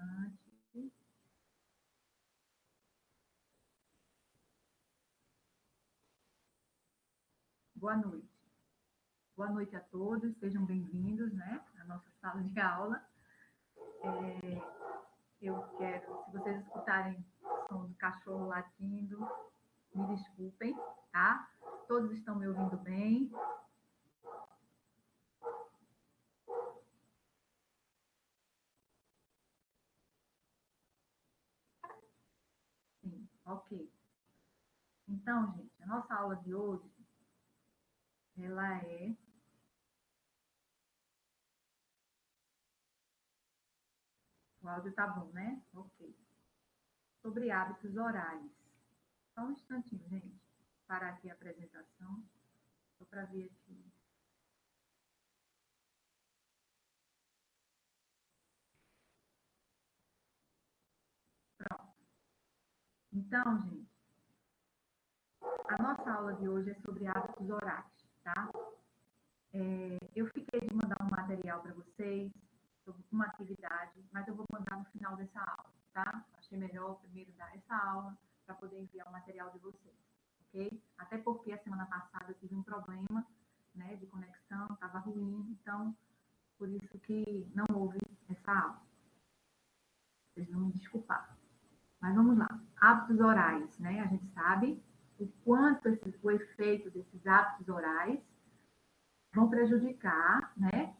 instante. Boa noite. Boa noite a todos, sejam bem-vindos, né, à nossa sala de aula. Eu quero, se vocês escutarem o som do cachorro latindo, me desculpem, tá? Todos estão me ouvindo bem? Sim, ok. Então, gente, a nossa aula de hoje, ela é... O áudio tá bom, né? Ok. Sobre hábitos orais. Só um instantinho, gente. Parar aqui a apresentação, só para ver aqui. Pronto. Então, gente, a nossa aula de hoje é sobre hábitos orais, tá? Eu fiquei de mandar um material para vocês, sobre uma atividade, mas eu vou mandar no final dessa aula, tá? Achei melhor primeiro dar essa aula para poder enviar o material de vocês, ok? Até porque a semana passada eu tive um problema, né, de conexão, estava ruim, então, por isso que não houve essa aula. Vocês vão me desculpar. Mas vamos lá. Hábitos orais, né? A gente sabe o quanto o efeito desses hábitos orais vão prejudicar, né,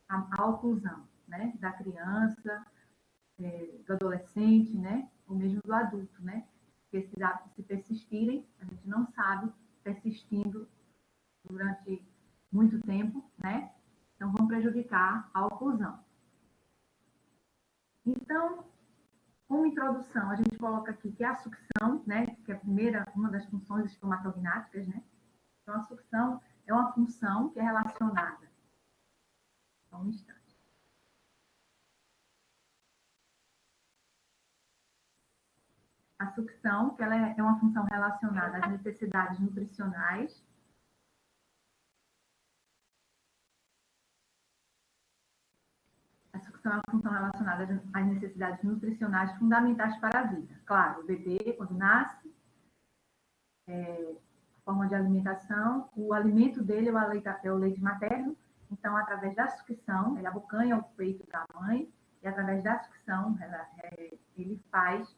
a oclusão, né, da criança, do adolescente, né, ou mesmo do adulto, né? Porque esses hábitos, se persistirem, a gente não sabe, persistindo durante muito tempo, né? Então, vão prejudicar a oclusão. Então, como introdução, a gente coloca aqui que a sucção, né, que é a primeira, uma das funções estomatognáticas, né? Então, a sucção é uma função que é relacionada. Só um instante. A sucção, que ela é uma função relacionada às necessidades nutricionais. A sucção é uma função relacionada às necessidades nutricionais fundamentais para a vida. Claro, o bebê, quando nasce, forma de alimentação, o alimento dele é o leite materno, então, através da sucção, ele abocanha o peito da mãe, e através da sucção, ele faz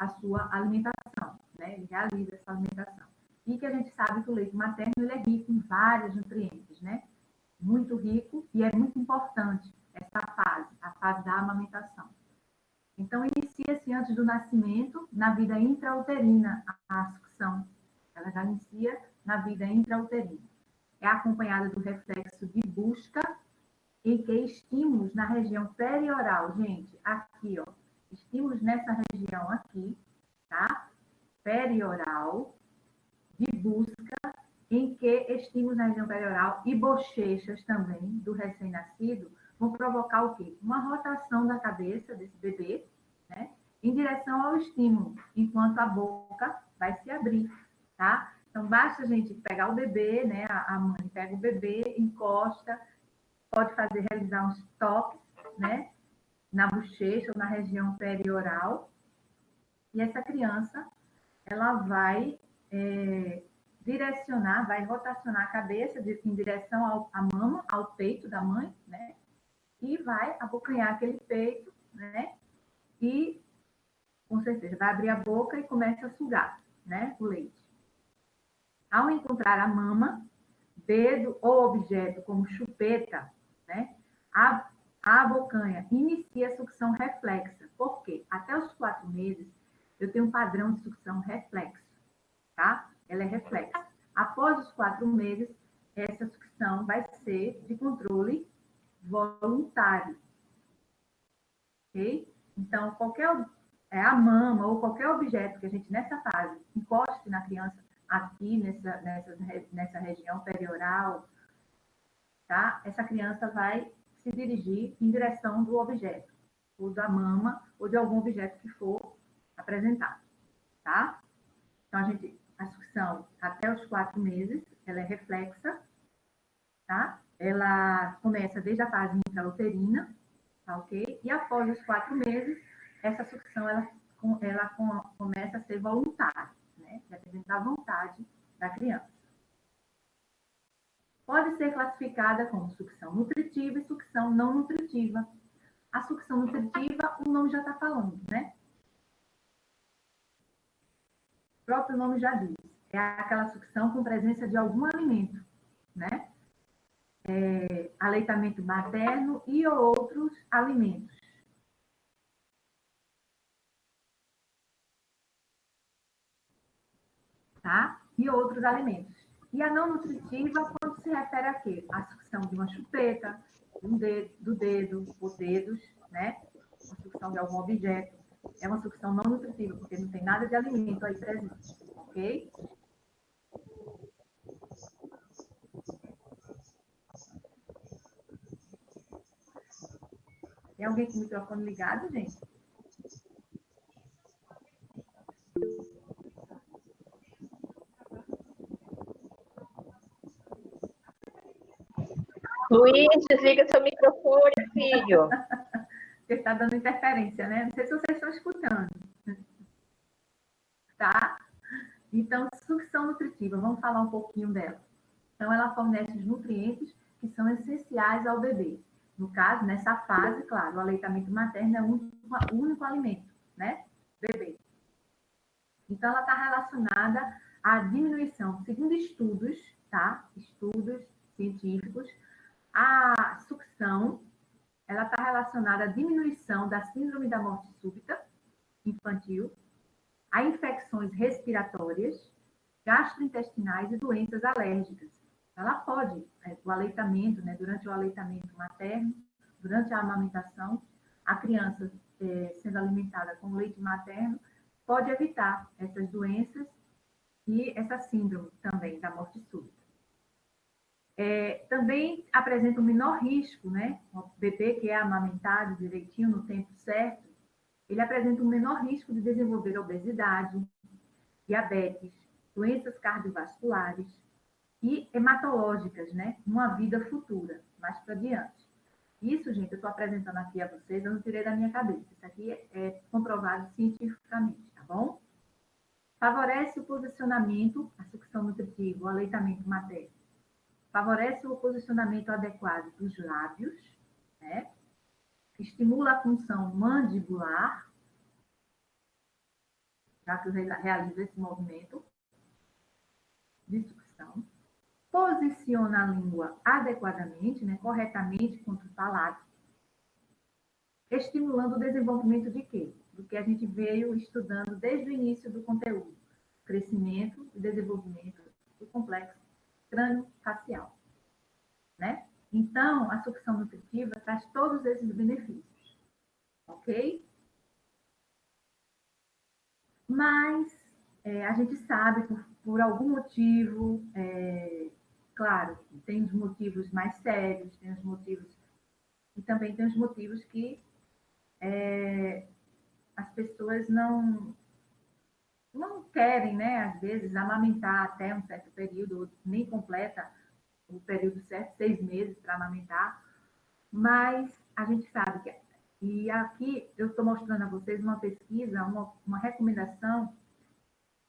a sua alimentação, né? Ele realiza essa alimentação. E que a gente sabe que o leite materno ele é rico em vários nutrientes, né? Muito rico, e é muito importante essa fase, a fase da amamentação. Então, inicia-se antes do nascimento, na vida intrauterina, a sucção. Ela já inicia na vida intrauterina. É acompanhada do reflexo de busca, em que estímulos na região perioral, gente, aqui, ó, estímulos nessa região aqui, tá? Perioral, de busca, em que estímulos na região perioral e bochechas também do recém-nascido vão provocar o quê? Uma rotação da cabeça desse bebê, né, em direção ao estímulo, enquanto a boca vai se abrir, tá? Então, basta a gente pegar o bebê, né, a mãe pega o bebê, encosta, pode realizar uns toques, né, na bochecha ou na região perioral, e essa criança, ela vai direcionar, vai rotacionar a cabeça em direção à mama, ao peito da mãe, né? E vai abocanhar aquele peito, né? E, com certeza, vai abrir a boca e começa a sugar, né? O leite. Ao encontrar a mama, dedo ou objeto como chupeta, né? A abocanha inicia a sucção reflexa. Por quê? Até os 4 meses, eu tenho um padrão de sucção reflexo, tá? Ela é reflexa. Após os 4 meses, essa sucção vai ser de controle voluntário, ok? Então, a mama ou qualquer objeto que a gente, nessa fase, encoste na criança aqui, nessa região perioral, tá? Essa criança vai se dirigir em direção do objeto, ou da mama, ou de algum objeto que for apresentado, tá? Então, a sucção até os 4 meses, ela é reflexa, tá? Ela começa desde a fase intrauterina, tá ok? E após os 4 meses, essa sucção ela começa a ser voluntária, né? Dependendo da vontade da criança. Pode ser classificada como sucção nutritiva e sucção não nutritiva. A sucção nutritiva, o nome já está falando, né? O próprio nome já diz. É aquela sucção com presença de algum alimento, né? Aleitamento materno e outros alimentos. Tá? E outros alimentos. E a não nutritiva, quando se refere a quê? A sucção de uma chupeta, do dedo, os dedos, né? A sucção de algum objeto. É uma sucção não nutritiva, porque não tem nada de alimento aí presente, ok? Tem alguém com o microfone ligado, gente? Luiz, desliga seu microfone, filho. Porque está dando interferência, né? Não sei se vocês estão escutando. Tá? Então, sucção nutritiva, vamos falar um pouquinho dela. Então, ela fornece os nutrientes que são essenciais ao bebê. No caso, nessa fase, claro, o aleitamento materno é o único alimento, né? Bebê. Então, ela está relacionada à diminuição, segundo estudos, tá? Estudos científicos, a sucção, ela está relacionada à diminuição da síndrome da morte súbita infantil, a infecções respiratórias, gastrointestinais e doenças alérgicas. Ela pode, o aleitamento, né, durante o aleitamento materno, durante a amamentação, a criança sendo alimentada com leite materno, pode evitar essas doenças e essa síndrome também da morte súbita. Também apresenta um menor risco, né? O bebê que é amamentado direitinho no tempo certo, ele apresenta um menor risco de desenvolver obesidade, diabetes, doenças cardiovasculares e hematológicas, né? Numa vida futura, mais para diante. Isso, gente, eu estou apresentando aqui a vocês, eu não tirei da minha cabeça. Isso aqui é comprovado cientificamente, tá bom? Favorece o posicionamento, a sucção nutritiva, o aleitamento materno. Favorece o posicionamento adequado dos lábios, né? Estimula a função mandibular, já que realiza esse movimento de sucção. Posiciona a língua adequadamente, né, corretamente contra o palato, estimulando o desenvolvimento de quê? Do que a gente veio estudando desde o início do conteúdo. Crescimento e desenvolvimento do complexo crânio-facial, né? Então, a sucção nutritiva traz todos esses benefícios, ok? Mas a gente sabe, por algum motivo, claro, tem os motivos mais sérios, tem os motivos, e também tem os motivos que as pessoas não querem, né, às vezes, amamentar até um certo período, ou nem completa o período certo, 6 meses para amamentar, mas a gente sabe que. E aqui eu estou mostrando a vocês uma pesquisa, uma recomendação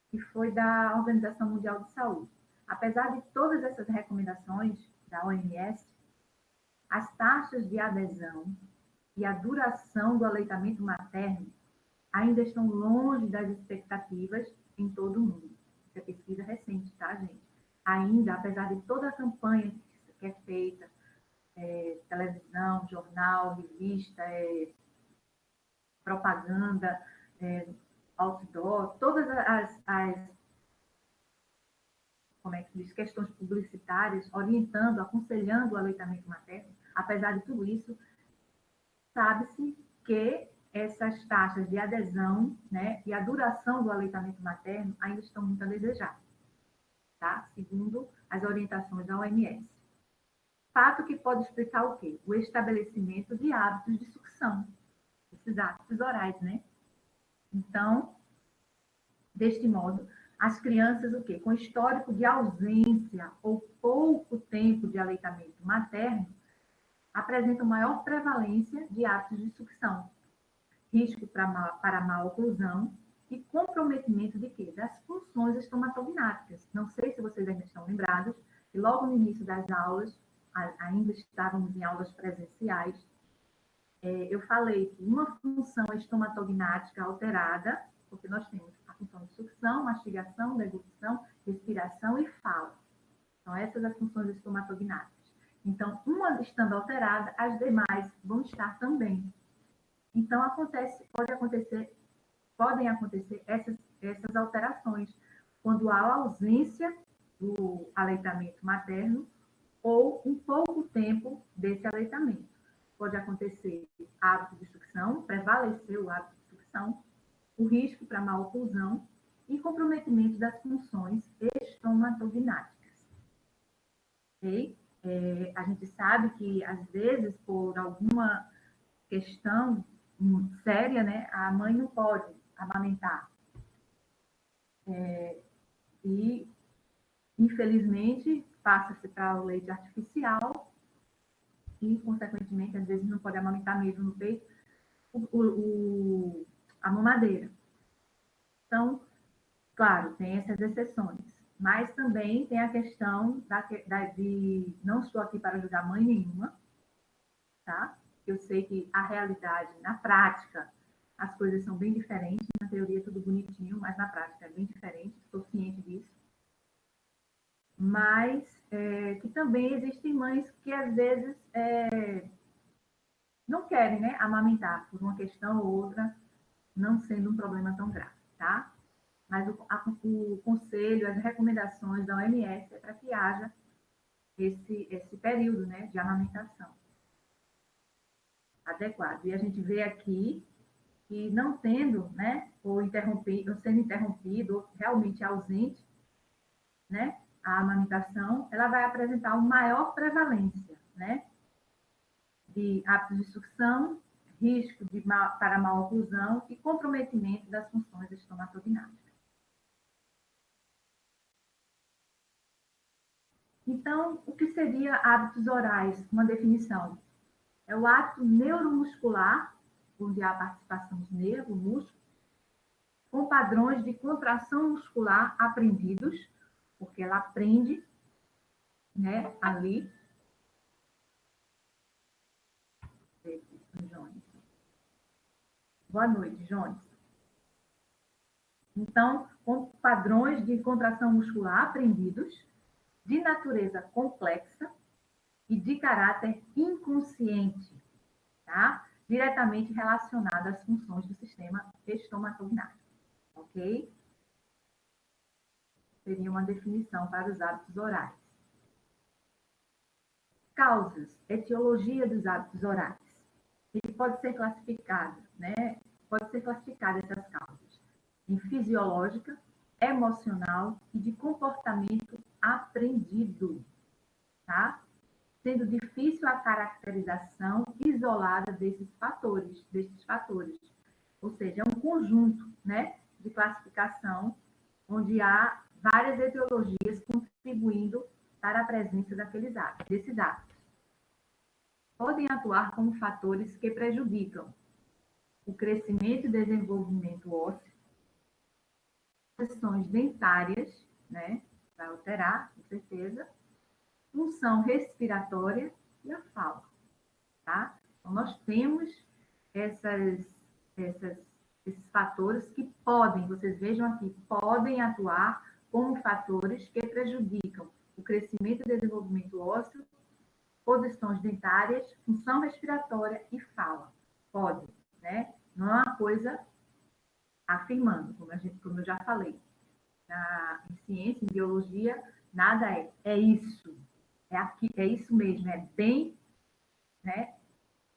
que foi da Organização Mundial de Saúde. Apesar de todas essas recomendações da OMS, as taxas de adesão e a duração do aleitamento materno ainda estão longe das expectativas em todo o mundo. Isso é pesquisa recente, tá, gente? Ainda, apesar de toda a campanha que é feita, televisão, jornal, revista, propaganda, outdoor, todas as como é que diz, questões publicitárias, orientando, aconselhando o aleitamento materno, apesar de tudo isso, sabe-se que essas taxas de adesão, né, e a duração do aleitamento materno ainda estão muito a desejar, tá? Segundo as orientações da OMS. Fato que pode explicar o quê? O estabelecimento de hábitos de sucção, esses hábitos orais, né? Então, deste modo, as crianças, o quê? Com histórico de ausência ou pouco tempo de aleitamento materno, apresentam maior prevalência de hábitos de sucção. risco para maloclusão e comprometimento de quê? Das funções estomatognáticas. Não sei se vocês ainda estão lembrados, que logo no início das aulas, ainda estávamos em aulas presenciais, eu falei que uma função estomatognática alterada, porque nós temos a função de sucção, mastigação, deglutição, respiração e fala. Então, essas são as funções estomatognáticas. Então, uma estando alterada, as demais vão estar também. Então, podem acontecer essas alterações quando há ausência do aleitamento materno ou um pouco tempo desse aleitamento. Pode acontecer hábito de sucção, prevalecer o hábito de sucção, o risco para maloclusão e comprometimento das funções estomatognáticas. Ok? A gente sabe que, às vezes, por alguma questão séria, né, a mãe não pode amamentar. E, infelizmente, passa-se para o leite artificial e, consequentemente, às vezes não pode amamentar mesmo no peito a mamadeira. Então, claro, tem essas exceções, mas também tem a questão de não estou aqui para ajudar mãe nenhuma, tá? Eu sei que a realidade, na prática, as coisas são bem diferentes, na teoria é tudo bonitinho, mas na prática é bem diferente, estou ciente disso. Mas que também existem mães que, às vezes, não querem, né, amamentar por uma questão ou outra, não sendo um problema tão grave, tá? Mas o conselho, as recomendações da OMS é para que haja esse período, né, de amamentação adequado. E a gente vê aqui que não tendo, né, ou sendo interrompido, ou realmente ausente, né, a amamentação, ela vai apresentar uma maior prevalência, né, de hábitos de sucção, risco para maloclusão e comprometimento das funções estomatognáticas. Então, o que seria hábitos orais? Uma definição. É o ato neuromuscular, onde há a participação do nervo, músculo, com padrões de contração muscular aprendidos, porque ela aprende, né, ali. Boa noite, Jones. Então, com padrões de contração muscular aprendidos, de natureza complexa e de caráter inconsciente, tá? Diretamente relacionado às funções do sistema estomatognático, ok? Seria uma definição para os hábitos orais. Causas, etiologia dos hábitos orais. Ele pode ser classificado, né? Pode ser classificado essas causas em fisiológica, emocional e de comportamento aprendido, tá? Sendo difícil a caracterização isolada desses fatores. Ou seja, é um conjunto, né, de classificação onde há várias etiologias contribuindo para a presença desses hábitos. Podem atuar como fatores que prejudicam o crescimento e desenvolvimento ósseo, questões dentárias, né, vai alterar, com certeza, função respiratória e a fala, tá? Então, nós temos esses fatores que podem, vocês vejam aqui, podem atuar como fatores que prejudicam o crescimento e desenvolvimento ósseo, posições dentárias, função respiratória e fala. Pode, né? Não é uma coisa afirmando, como eu já falei. Em ciência, em biologia, nada é isso. É isso mesmo, é bem, né?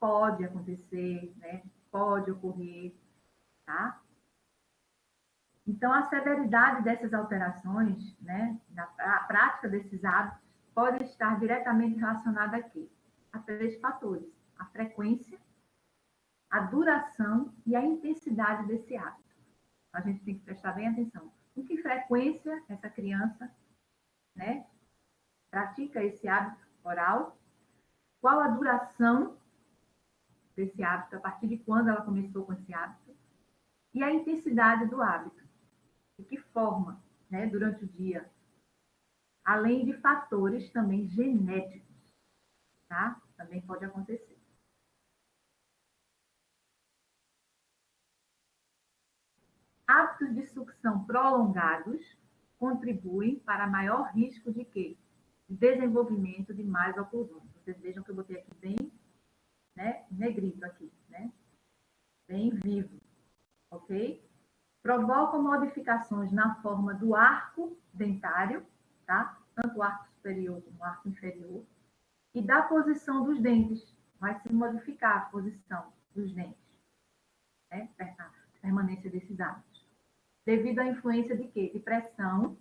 Pode acontecer, né? Pode ocorrer, tá? Então, a severidade dessas alterações, né, a prática desses hábitos, pode estar diretamente relacionada aqui a 3 fatores: a frequência, a duração e a intensidade desse hábito. A gente tem que prestar bem atenção. Com que frequência essa criança, né, pratica esse hábito oral? Qual a duração desse hábito, a partir de quando ela começou com esse hábito, e a intensidade do hábito, de que forma, né, durante o dia, além de fatores também genéticos, tá? Também pode acontecer. Hábitos de sucção prolongados contribuem para maior risco de quê? De desenvolvimento de mais oclusões. Vocês vejam que eu botei aqui bem, né, negrito aqui, né? Bem vivo, ok? Provocam modificações na forma do arco dentário, tá? Tanto o arco superior como o arco inferior, e da posição dos dentes. Vai se modificar a posição dos dentes, né? A permanência desses hábitos. Devido à influência de quê? De pressão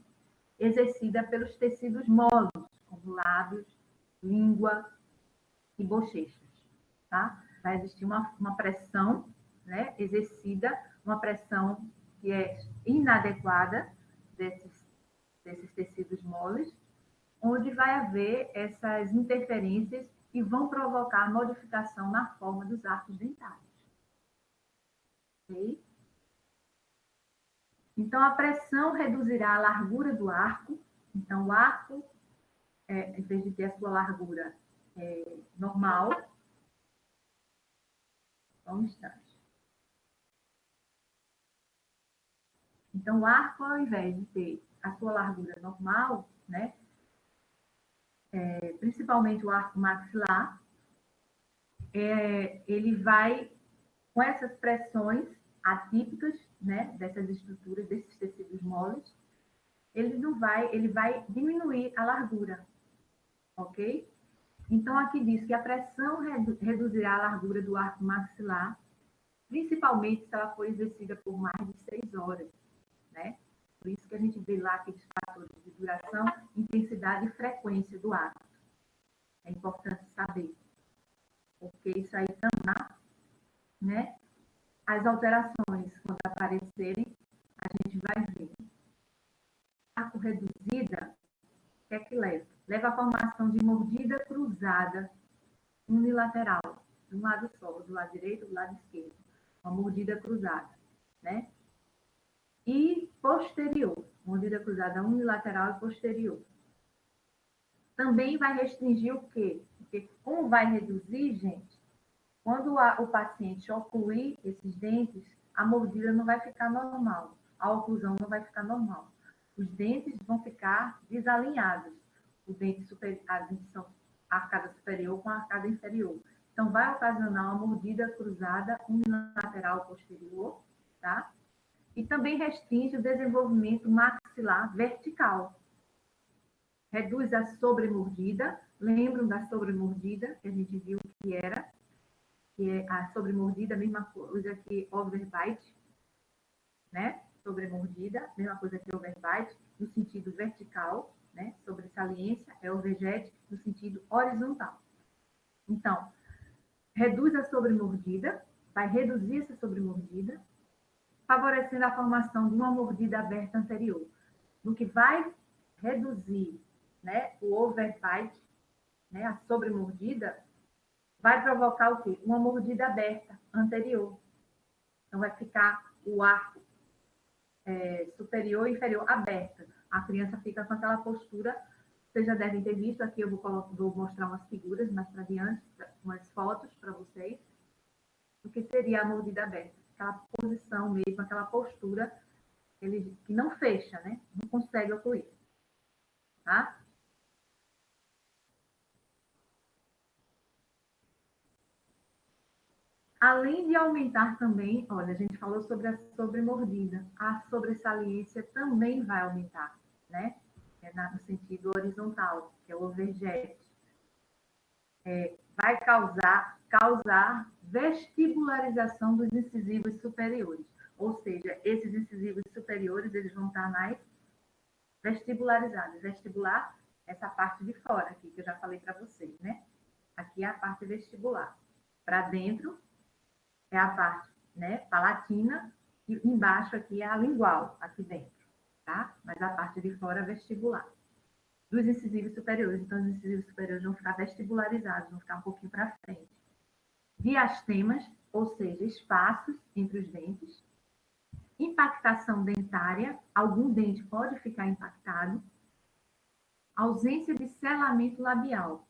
exercida pelos tecidos moles, como lábios, língua e bochechas, tá? Vai existir uma pressão, né, exercida, uma pressão que é inadequada desses tecidos moles, onde vai haver essas interferências e vão provocar modificação na forma dos arcos dentários. Ok? Então, a pressão reduzirá a largura do arco. Então, o arco, em vez de ter a sua largura normal, só um instante. Então, o arco, ao invés de ter a sua largura normal, né, principalmente o arco maxilar, ele vai, com essas pressões atípicas, né, dessas estruturas, desses tecidos moles, ele vai diminuir a largura, ok? Então, aqui diz que a pressão reduzirá a largura do arco maxilar, principalmente se ela for exercida por mais de 6 horas, né? Por isso que a gente vê lá aqueles fatores de duração, intensidade e frequência do hábito. É importante saber, porque isso aí também, né? As alterações, quando aparecerem, a gente vai ver. Arco reduzida, o que é que leva? Leva à formação de mordida cruzada unilateral, de um lado só, do lado direito, do lado esquerdo. Uma mordida cruzada, né? E posterior, mordida cruzada unilateral e posterior. Também vai restringir o quê? Porque como vai reduzir, gente, quando o paciente ocluir esses dentes, a mordida não vai ficar normal, a oclusão não vai ficar normal. Os dentes vão ficar desalinhados, o dente superior, a dentição, a arcada superior com a arcada inferior. Então, vai ocasionar uma mordida cruzada unilateral posterior, tá? E também restringe o desenvolvimento maxilar vertical. Reduz a sobremordida. Lembram da sobremordida que a gente viu que era? Que é a sobremordida, a mesma coisa que overbite, né? Sobremordida, mesma coisa que overbite, no sentido vertical, né? Sobresaliência é overjet no sentido horizontal. Então, reduz a sobremordida, vai reduzir essa sobremordida, favorecendo a formação de uma mordida aberta anterior, no que vai reduzir, né, o overbite, né, a sobremordida, vai provocar o quê? Uma mordida aberta anterior. Então, vai ficar o arco superior e inferior aberta. A criança fica com aquela postura, vocês já devem ter visto, aqui eu vou mostrar umas figuras mais para diante, umas fotos para vocês, do que seria a mordida aberta. Aquela posição mesmo, aquela postura que não fecha, né? Não consegue ocluir. Tá? Além de aumentar também, olha, a gente falou sobre a sobremordida, a sobresaliência também vai aumentar, né? No sentido horizontal, que é o overjet. Vai causar vestibularização dos incisivos superiores. Ou seja, esses incisivos superiores, eles vão estar mais vestibularizados. Vestibular, essa parte de fora aqui, que eu já falei para vocês, né? Aqui é a parte vestibular. Para dentro é a parte, né, palatina, e embaixo aqui é a lingual, aqui dentro, tá? Mas a parte de fora é vestibular. Dos incisivos superiores, então os incisivos superiores vão ficar vestibularizados, vão ficar um pouquinho para frente. diastemas, ou seja, espaços entre os dentes, impactação dentária, algum dente pode ficar impactado, ausência de selamento labial,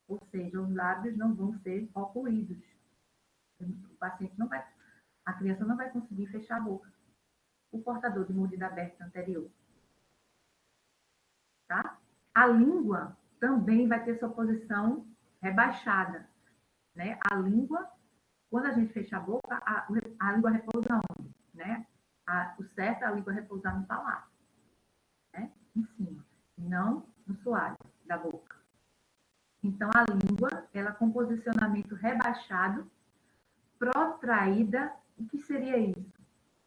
ou seja, os lábios não vão ser ocluídos. O paciente não vai, a criança não vai conseguir fechar a boca. O portador de mordida aberta anterior. Tá? A língua também vai ter sua posição rebaixada, né? A língua, quando a gente fecha a boca, a língua repousa onde? Né? O certo é a língua repousar no palato, né? Em cima, não no soalho da boca. Então, a língua, ela com posicionamento rebaixado, protraída, o que seria isso?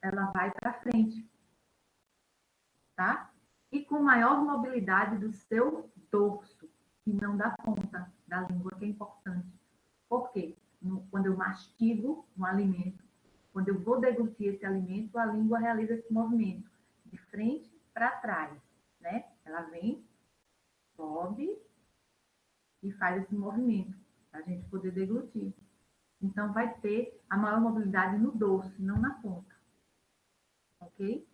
Ela vai para frente, tá? E com maior mobilidade do seu dorso, e não da ponta da língua, que é importante. Por quê? Quando eu mastigo um alimento, quando eu vou deglutir esse alimento, a língua realiza esse movimento de frente para trás, né? Ela vem, sobe e faz esse movimento para a gente poder deglutir. Então, vai ter a maior mobilidade no dorso, não na ponta. Ok?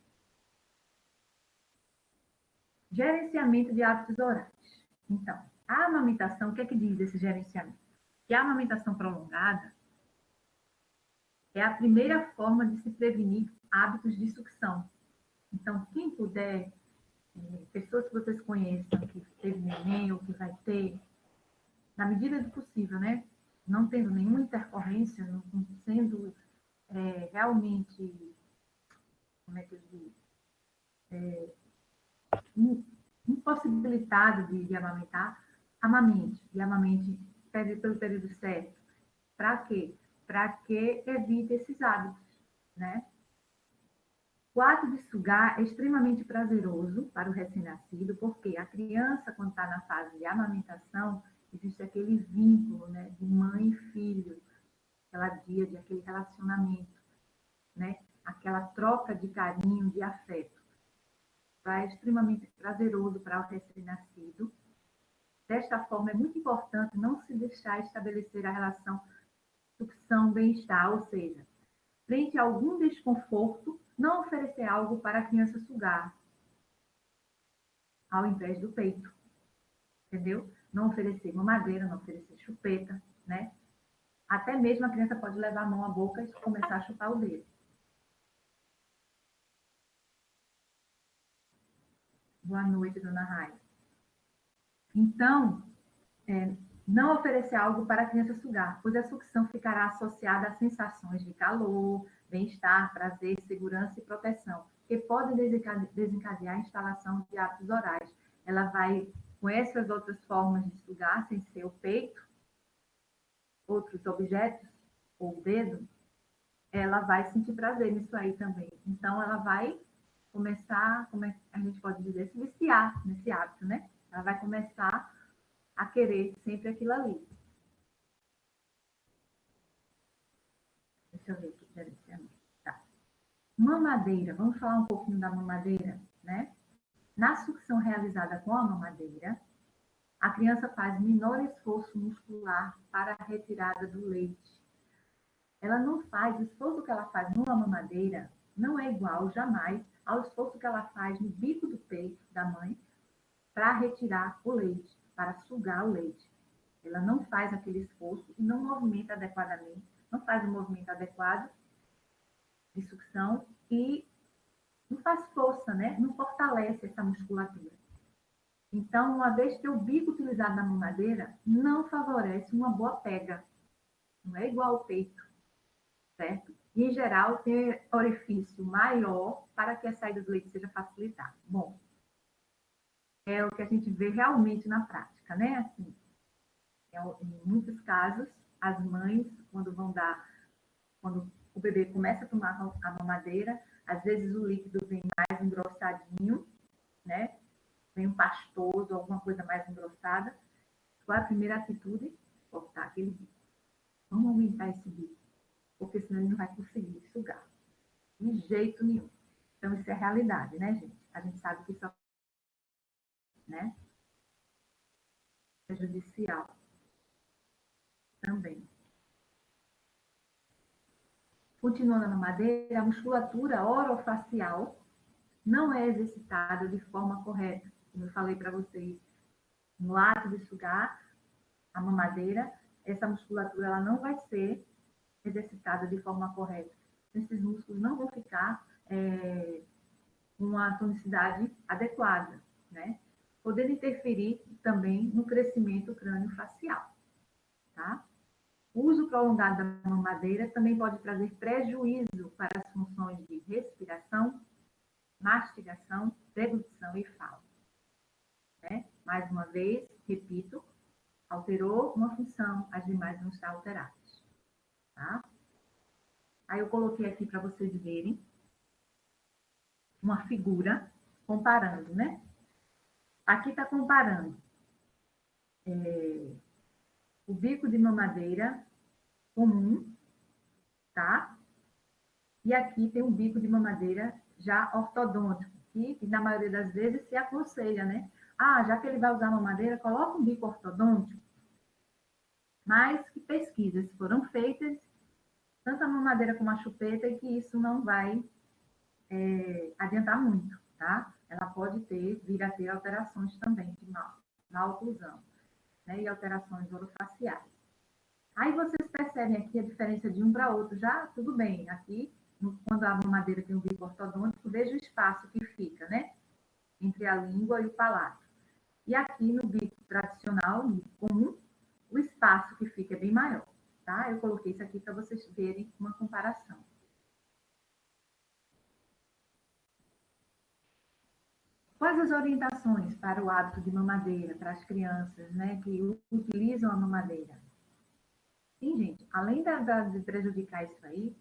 Gerenciamento de hábitos orais. Então, a amamentação, o que é que diz esse gerenciamento? Que a amamentação prolongada é a primeira forma de se prevenir hábitos de sucção. Então, quem puder, pessoas que vocês conheçam, que teve neném ou que vai ter, na medida do possível, né? Não tendo nenhuma intercorrência, não sendo realmente, como é que eu digo? Impossibilitado de amamentar, amamente. E amamente pelo período certo. Para quê? Para que evite esses hábitos, né? O ato de sugar é extremamente prazeroso para o recém-nascido, porque a criança, quando está na fase de amamentação, existe aquele vínculo, né, de mãe e filho, aquela díade, aquele relacionamento, né, aquela troca de carinho, de afeto. É extremamente prazeroso para o recém-nascido. Desta forma, é muito importante não se deixar estabelecer a relação sucção-bem-estar, ou seja, frente a algum desconforto, não oferecer algo para a criança sugar, ao invés do peito, entendeu? Não oferecer mamadeira, não oferecer chupeta, né? Até mesmo a criança pode levar a mão à boca e começar a chupar o dedo. Boa noite, dona Raia. Então, não oferecer algo para a criança sugar, pois a sucção ficará associada a sensações de calor, bem-estar, prazer, segurança e proteção, que podem desencadear a instalação de hábitos orais. Ela vai, com essas outras formas de sugar, sem ser o peito, outros objetos, ou o dedo, ela vai sentir prazer nisso aí também. Então, ela vai começar, como a gente pode dizer, se viciar nesse hábito, né? Ela vai começar a querer sempre aquilo ali. Deixa eu ver aqui, gerenciamento. Tá. Mamadeira, vamos falar um pouquinho da mamadeira, né? Na sucção realizada com a mamadeira, a criança faz menor esforço muscular para a retirada do leite. Ela não faz, o esforço que ela faz numa mamadeira não é igual, jamais, ao esforço que ela faz no bico do peito da mãe para retirar o leite, para sugar o leite. Ela não faz aquele esforço e não movimenta adequadamente, não faz o movimento adequado de sucção e não faz força, né? Não fortalece essa musculatura. Então, uma vez que o bico utilizado na mamadeira não favorece uma boa pega. Não é igual ao peito, certo? E, em geral, tem orifício maior para que a saída do leite seja facilitada. Bom, é o que a gente vê realmente na prática, né? Assim, em muitos casos, as mães, quando o bebê começa a tomar a mamadeira, às vezes o líquido vem mais engrossadinho, né? Vem um pastoso, alguma coisa mais engrossada. Qual é a primeira atitude? Cortar aquele bico. Vamos aumentar esse bico, porque senão ele não vai conseguir sugar. De jeito nenhum. Então, isso é realidade, né, gente? A gente sabe que isso é, né, prejudicial também. Continuando na mamadeira, a musculatura orofacial não é exercitada de forma correta. Como eu falei para vocês, no ato de sugar a mamadeira, essa musculatura ela não vai ser exercitada de forma correta. Esses músculos não vão ficar com uma tonicidade adequada, né? Podendo interferir também no crescimento crânio-facial, tá? O uso prolongado da mamadeira também pode trazer prejuízo para as funções de respiração, mastigação, deglutição e fala. Né? Mais uma vez, repito, alterou uma função, as demais vão estar alteradas. Tá? Aí eu coloquei aqui para vocês verem uma figura comparando, né? Aqui está comparando o bico de mamadeira comum, tá? E aqui tem um bico de mamadeira já ortodôntico, que na maioria das vezes se aconselha, né? Ah, já que ele vai usar mamadeira, coloca um bico ortodôntico. Mas que pesquisas foram feitas, tanto a mamadeira como a chupeta, e que isso não vai adiantar muito, tá? Ela pode vir a ter alterações também de na oclusão, né? E alterações orofaciais. Aí vocês percebem aqui a diferença de um para outro, já tudo bem. Aqui, quando a mamadeira tem um bico ortodôntico, veja o espaço que fica, né? Entre a língua e o palato. E aqui no bico tradicional, no comum, o espaço que fica é bem maior, tá? Eu coloquei isso aqui para vocês verem uma comparação. Quais as orientações para o hábito de mamadeira para as crianças, né, que utilizam a mamadeira? Sim, gente, além de prejudicar isso aí,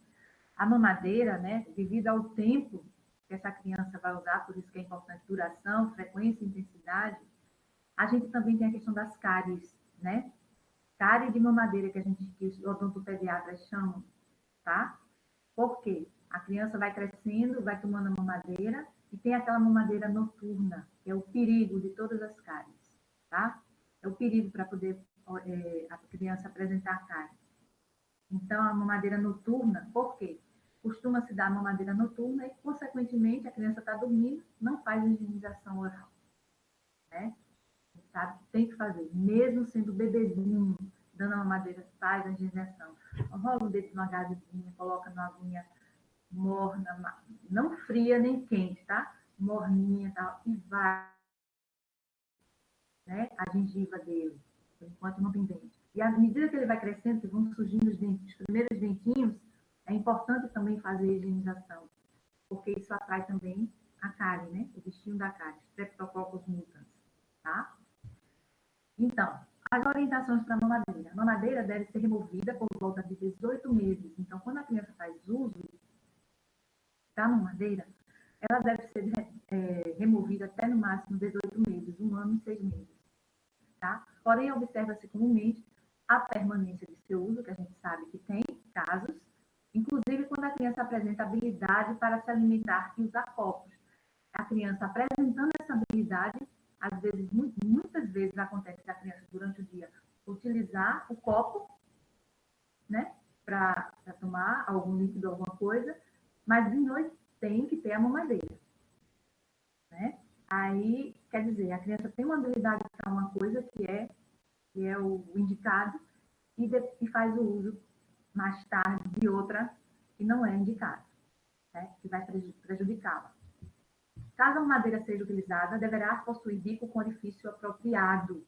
a mamadeira, né, devido ao tempo que essa criança vai usar, por isso que é importante duração, frequência e intensidade, a gente também tem a questão das cáries, né? Cárie de mamadeira, que os odontopediatras chamam, tá? Por quê? A criança vai crescendo, vai tomando a mamadeira, e tem aquela mamadeira noturna, que é o perigo de todas as cáries, tá? É o perigo para poder a criança apresentar cárie. Então, a mamadeira noturna, por quê? Costuma-se dar a mamadeira noturna e, consequentemente, a criança está dormindo, não faz higienização oral, né? Sabe? Tem que fazer, mesmo sendo bebezinho, dando a mamadeira, faz a higienização. Rola o dedo numa gazezinha, coloca na aguinha morna, não fria nem quente, tá? Morninha, tal, e vai, né? A gengiva dele, enquanto não tem dente. E à medida que ele vai crescendo, que vão surgindo os primeiros dentinhos, é importante também fazer a higienização, porque isso atrai também a cárie, né? O bichinho da cárie, Streptococcus mutans, tá? Então, as orientações para a mamadeira. A mamadeira deve ser removida por volta de 18 meses. Então, quando a criança faz uso da mamadeira, ela deve ser removida até no máximo 18 meses, 1 ano e 6 meses. Tá? Porém, observa-se comumente a permanência de seu uso, que a gente sabe que tem casos, inclusive quando a criança apresenta habilidade para se alimentar e usar copos. A criança apresentando essa habilidade, às vezes, muitas vezes acontece da criança durante o dia utilizar o copo, né, para tomar algum líquido, alguma coisa, mas de noite tem que ter a mamadeira, né? Aí, quer dizer, a criança tem uma habilidade para uma coisa que é o indicado e faz o uso mais tarde de outra que não é indicada, né? Que vai prejudicá-la. Caso a mamadeira seja utilizada, deverá possuir bico com orifício apropriado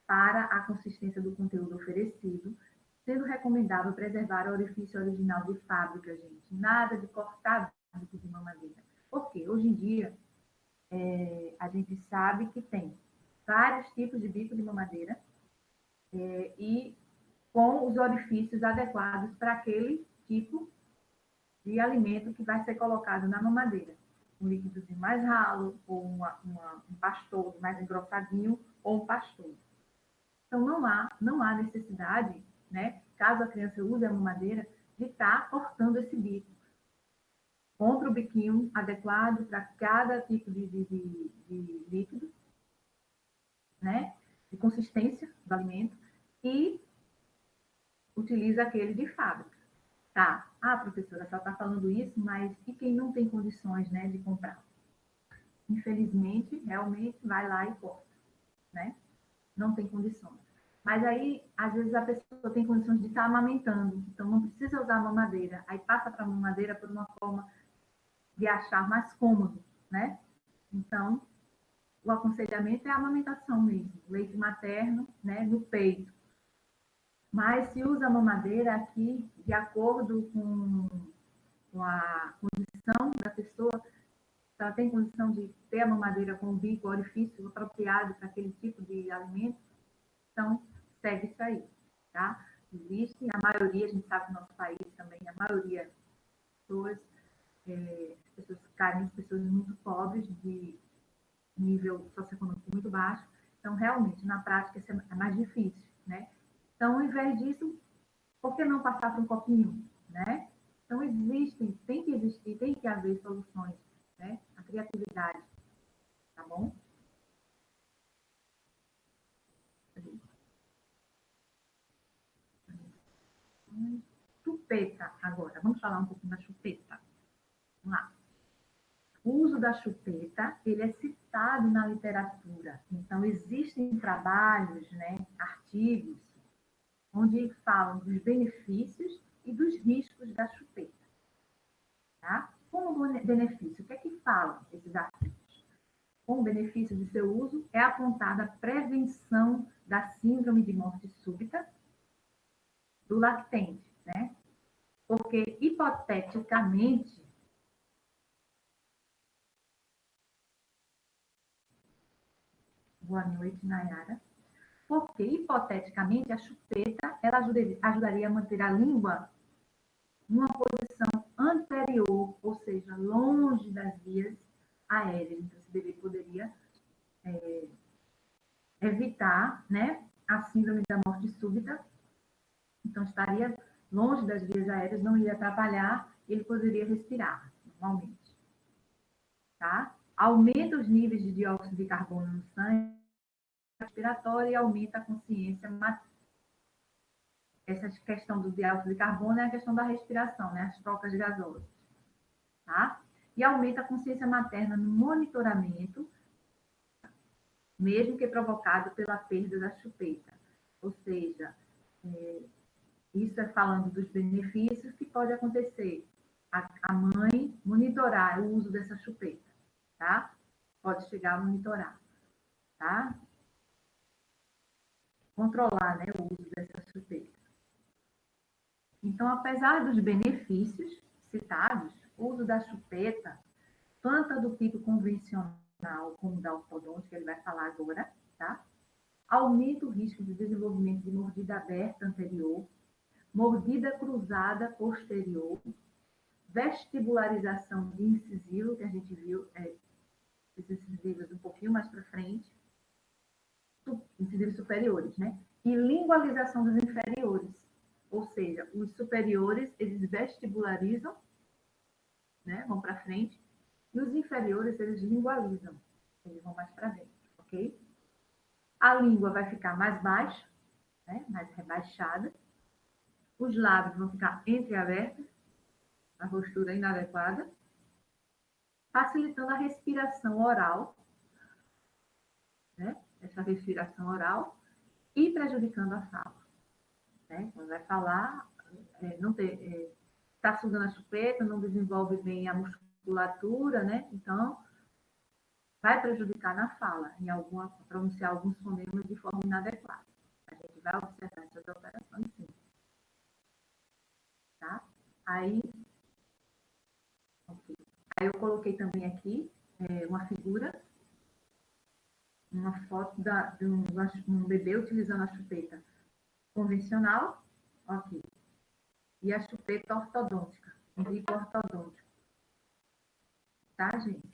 para a consistência do conteúdo oferecido, sendo recomendável preservar o orifício original de fábrica, gente. Nada de cortar bico de mamadeira. Porque hoje em dia a gente sabe que tem vários tipos de bico de mamadeira e com os orifícios adequados para aquele tipo de alimento que vai ser colocado na mamadeira. Um líquidozinho mais ralo, ou um pastoso mais engrossadinho, ou um pastoso. Então, não há necessidade, né, caso a criança use a mamadeira, de estar cortando esse bico. Compre o biquinho adequado para cada tipo de líquido, né, de consistência do alimento, e utiliza aquele de fábrica. Tá? professora, só está falando isso, mas e quem não tem condições, né, de comprar? Infelizmente, realmente, vai lá e corta, né? Não tem condições. Mas aí, às vezes, a pessoa tem condições de estar amamentando, então não precisa usar a mamadeira. Aí passa para a mamadeira por uma forma de achar mais cômodo, né? Então, o aconselhamento é a amamentação mesmo, leite materno, né, no peito. Mas se usa a mamadeira aqui, de acordo com a condição da pessoa, se ela tem condição de ter a mamadeira com o bico, o orifício apropriado para aquele tipo de alimento, então segue isso aí, tá? Existe, a maioria, a gente sabe no nosso país também, a maioria das pessoas, pessoas carentes, pessoas muito pobres, de nível socioeconômico muito baixo, então realmente, na prática, isso é mais difícil, né? Então, ao invés disso, por que não passar para um copinho, né? Então, tem que existir, tem que haver soluções, né? A criatividade, tá bom? Chupeta agora. Vamos falar um pouquinho da chupeta. Vamos lá. O uso da chupeta, ele é citado na literatura. Então, existem trabalhos, né, artigos, onde falam dos benefícios e dos riscos da chupeta. Tá? Como benefício, o que é que falam esses artigos? Como benefício de seu uso é apontada a prevenção da síndrome de morte súbita do lactente, né? Porque, hipoteticamente, boa noite, Nayara, porque, hipoteticamente, a chupeta ela ajudaria a manter a língua numa posição anterior, ou seja, longe das vias aéreas. Então, esse bebê poderia evitar, né, a síndrome da morte súbita. Então, estaria longe das vias aéreas, não ia atrapalhar, ele poderia respirar normalmente, tá? Aumenta os níveis de dióxido de carbono no sangue respiratório e aumenta a consciência. Essa questão do dióxido de carbono é a questão da respiração, né? As trocas gasosas, tá? E aumenta a consciência materna no monitoramento, mesmo que provocado pela perda da chupeta. Ou seja, isso é falando dos benefícios que pode acontecer. A mãe monitorar o uso dessa chupeta, tá? Pode chegar a monitorar, tá? Controlar, né, o uso dessa chupeta. Então, apesar dos benefícios citados, o uso da chupeta, tanto do tipo convencional como da ortodôntica, ele vai falar agora, tá? Aumenta o risco de desenvolvimento de mordida aberta anterior, mordida cruzada posterior, vestibularização de incisivo, que a gente viu esses incisivos um pouquinho mais para frente, incisivos superiores, né? E lingualização dos inferiores, ou seja, os superiores, eles vestibularizam, né? Vão para frente, e os inferiores, eles lingualizam, eles vão mais para dentro, ok? A língua vai ficar mais baixa, né? Mais rebaixada, os lábios vão ficar entreabertos, a postura inadequada, facilitando a respiração oral, né? Essa respiração oral, e prejudicando a fala. Né? Quando vai falar, não está sugando a chupeta, não desenvolve bem a musculatura, né? Então, vai prejudicar na fala, pronunciar alguns fonemas de forma inadequada. A gente vai observar essas alterações, sim. Tá? Aí, okay. Aí eu coloquei também aqui uma figura, uma foto de um bebê utilizando a chupeta convencional, ok, e a chupeta ortodôntica, um bico ortodôntico. Tá, gente?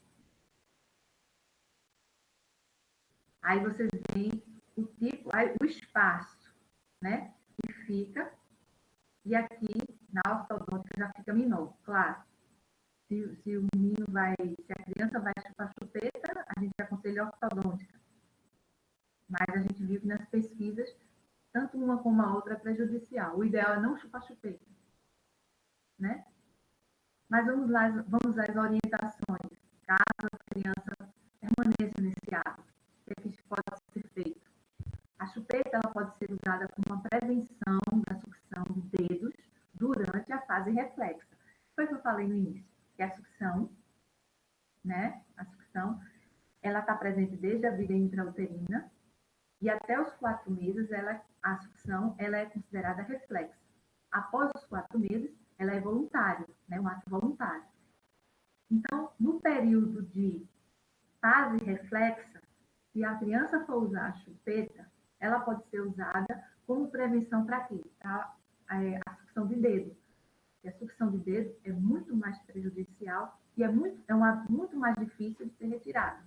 Aí vocês veem o tipo, aí o espaço, né? Que fica, e aqui na ortodôntica já fica menor, claro. Se o menino se a criança vai chupar chupeta, a gente aconselha ortodôntica. Mas a gente viu que nas pesquisas, tanto uma como a outra é prejudicial. O ideal é não chupar chupeta. né? Mas vamos às orientações, caso a criança permaneça nesse hábito. O que pode ser feito? A chupeta ela pode ser usada como uma prevenção da sucção de dedos durante a fase reflexa. Foi o que eu falei no início, que a sucção, né? A sucção, ela está presente desde a vida intrauterina e até os 4 meses, a sucção ela é considerada reflexa. Após os 4 meses, ela é voluntária, né? Um ato voluntário. Então, no período de fase reflexa, se a criança for usar a chupeta, ela pode ser usada como prevenção para quê? Para a sucção de dedo. E a sucção de dedo é muito mais prejudicial e é muito mais difícil de ser retirada.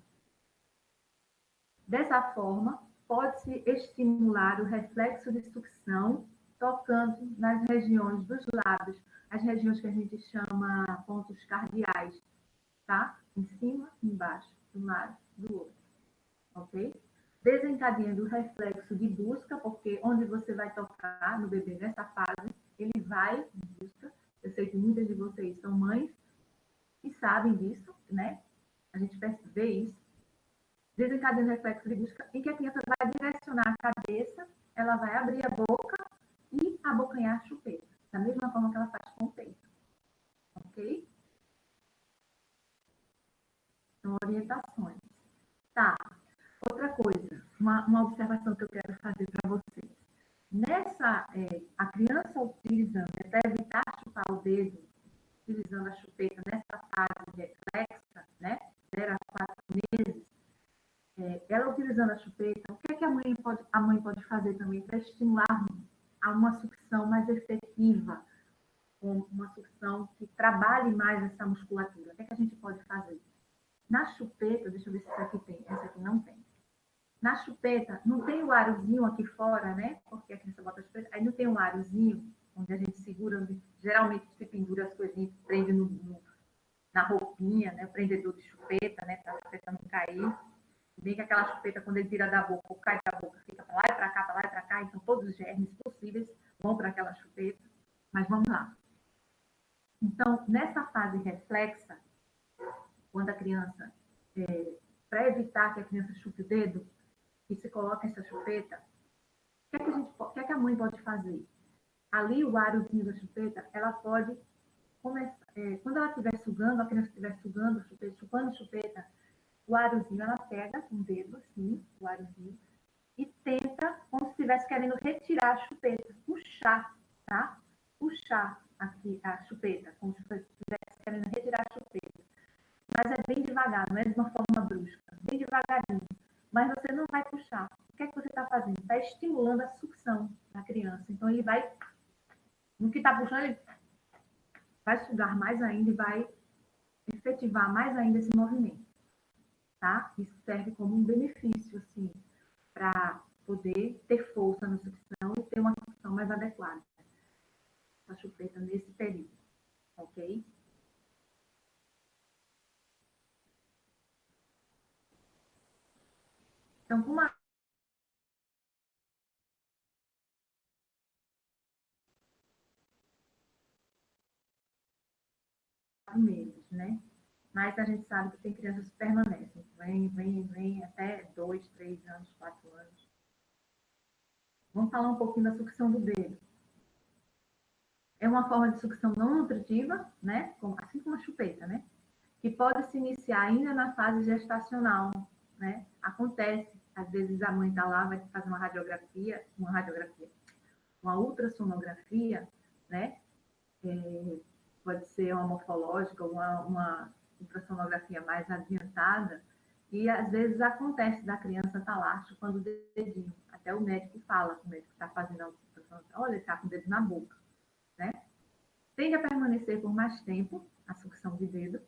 Dessa forma, pode-se estimular o reflexo de sucção tocando nas regiões dos lábios, as regiões que a gente chama pontos cardeais, tá? Em cima e embaixo, de um lado do outro, ok? Desencadeando o reflexo de busca, porque onde você vai tocar no bebê nessa fase, ele vai em busca. Eu sei que muitas de vocês são mães e sabem disso, né? A gente vê isso. Desencadeando o reflexo de busca, em que a criança vai direcionar a cabeça, ela vai abrir a boca e abocanhar a chupeta, da mesma forma que ela faz com o peito, ok? São orientações. Tá. Outra coisa, uma observação que eu quero fazer para vocês. A criança utilizando, para evitar chupar o dedo, utilizando a chupeta nessa fase reflexa, né, 0 a 4 meses, ela utilizando a chupeta, o que é que a mãe pode fazer também para estimular a uma sucção mais efetiva, uma sucção que trabalhe mais essa musculatura? O que é que a gente pode fazer? Na chupeta, deixa eu ver se essa aqui tem, essa aqui não tem. Na chupeta, não tem o arozinho aqui fora, né? Porque a criança bota a chupeta, aí não tem um arozinho onde a gente segura, onde geralmente se pendura as coisinhas, prende na roupinha, né? O prendedor de chupeta, né? Para a chupeta não cair. Bem que aquela chupeta, quando ele tira da boca, ou cai da boca, fica para lá e para cá, para lá e para cá, então todos os germes possíveis vão para aquela chupeta. Mas vamos lá. Então, nessa fase reflexa, quando a criança, para evitar que a criança chupe o dedo, e se coloca essa chupeta, o que é que a mãe pode fazer? Ali, o arozinho da chupeta, ela pode começar, quando ela estiver sugando, a criança estiver sugando, chupando chupeta, o arozinho, ela pega com o dedo, assim, o arozinho, e tenta, como se estivesse querendo retirar a chupeta, puxar, tá? Puxar aqui a chupeta, como se estivesse querendo retirar a chupeta. Mas é bem devagar, não é de uma forma brusca, bem devagarinho. Mas você não vai puxar. O que é que você está fazendo? Está estimulando a sucção da criança. Então, ele vai, no que está puxando, ele vai sugar mais ainda e vai efetivar mais ainda esse movimento, tá? Isso serve como um benefício, assim, para poder ter força na sucção e ter uma sucção mais adequada da chupeta nesse período, ok? Então, com uma meses, né? Mas a gente sabe que tem crianças que permanecem. Vem até 2, 3 anos, 4 anos. Vamos falar um pouquinho da sucção do dedo. É uma forma de sucção não nutritiva, né? Assim como a chupeta, né? Que pode se iniciar ainda na fase gestacional, né? Acontece, às vezes a mãe está lá, vai fazer uma ultrassonografia, né? Pode ser uma morfológica, uma ultrassonografia mais adiantada, e às vezes acontece da criança estar lá chupando o dedinho. Até o médico fala, o médico está fazendo a ultrassom, olha, ele está com o dedo na boca, né? Tende a permanecer por mais tempo, a sucção de dedo,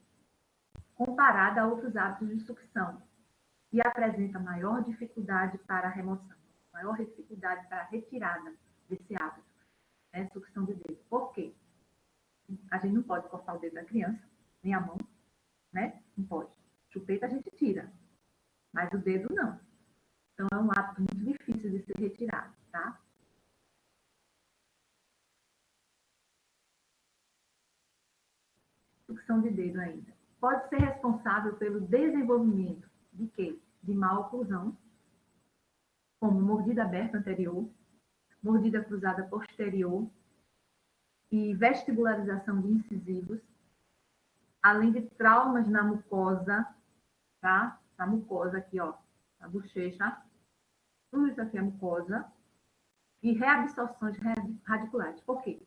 comparada a outros hábitos de sucção, e apresenta maior dificuldade para a remoção, maior dificuldade para a retirada desse hábito, né? Sucção de dedo. Por quê? A gente não pode cortar o dedo da criança, nem a mão, né? Não pode. Chupeta a gente tira, mas o dedo não. Então é um hábito muito difícil de ser retirado, tá? sucção de dedo ainda. Pode ser responsável pelo desenvolvimento de quê? De maloclusão, como mordida aberta anterior, mordida cruzada posterior e vestibularização de incisivos, além de traumas na mucosa, tá? Na mucosa aqui, ó, na bochecha. Tudo isso aqui é mucosa. E reabsorções radiculares. Por quê?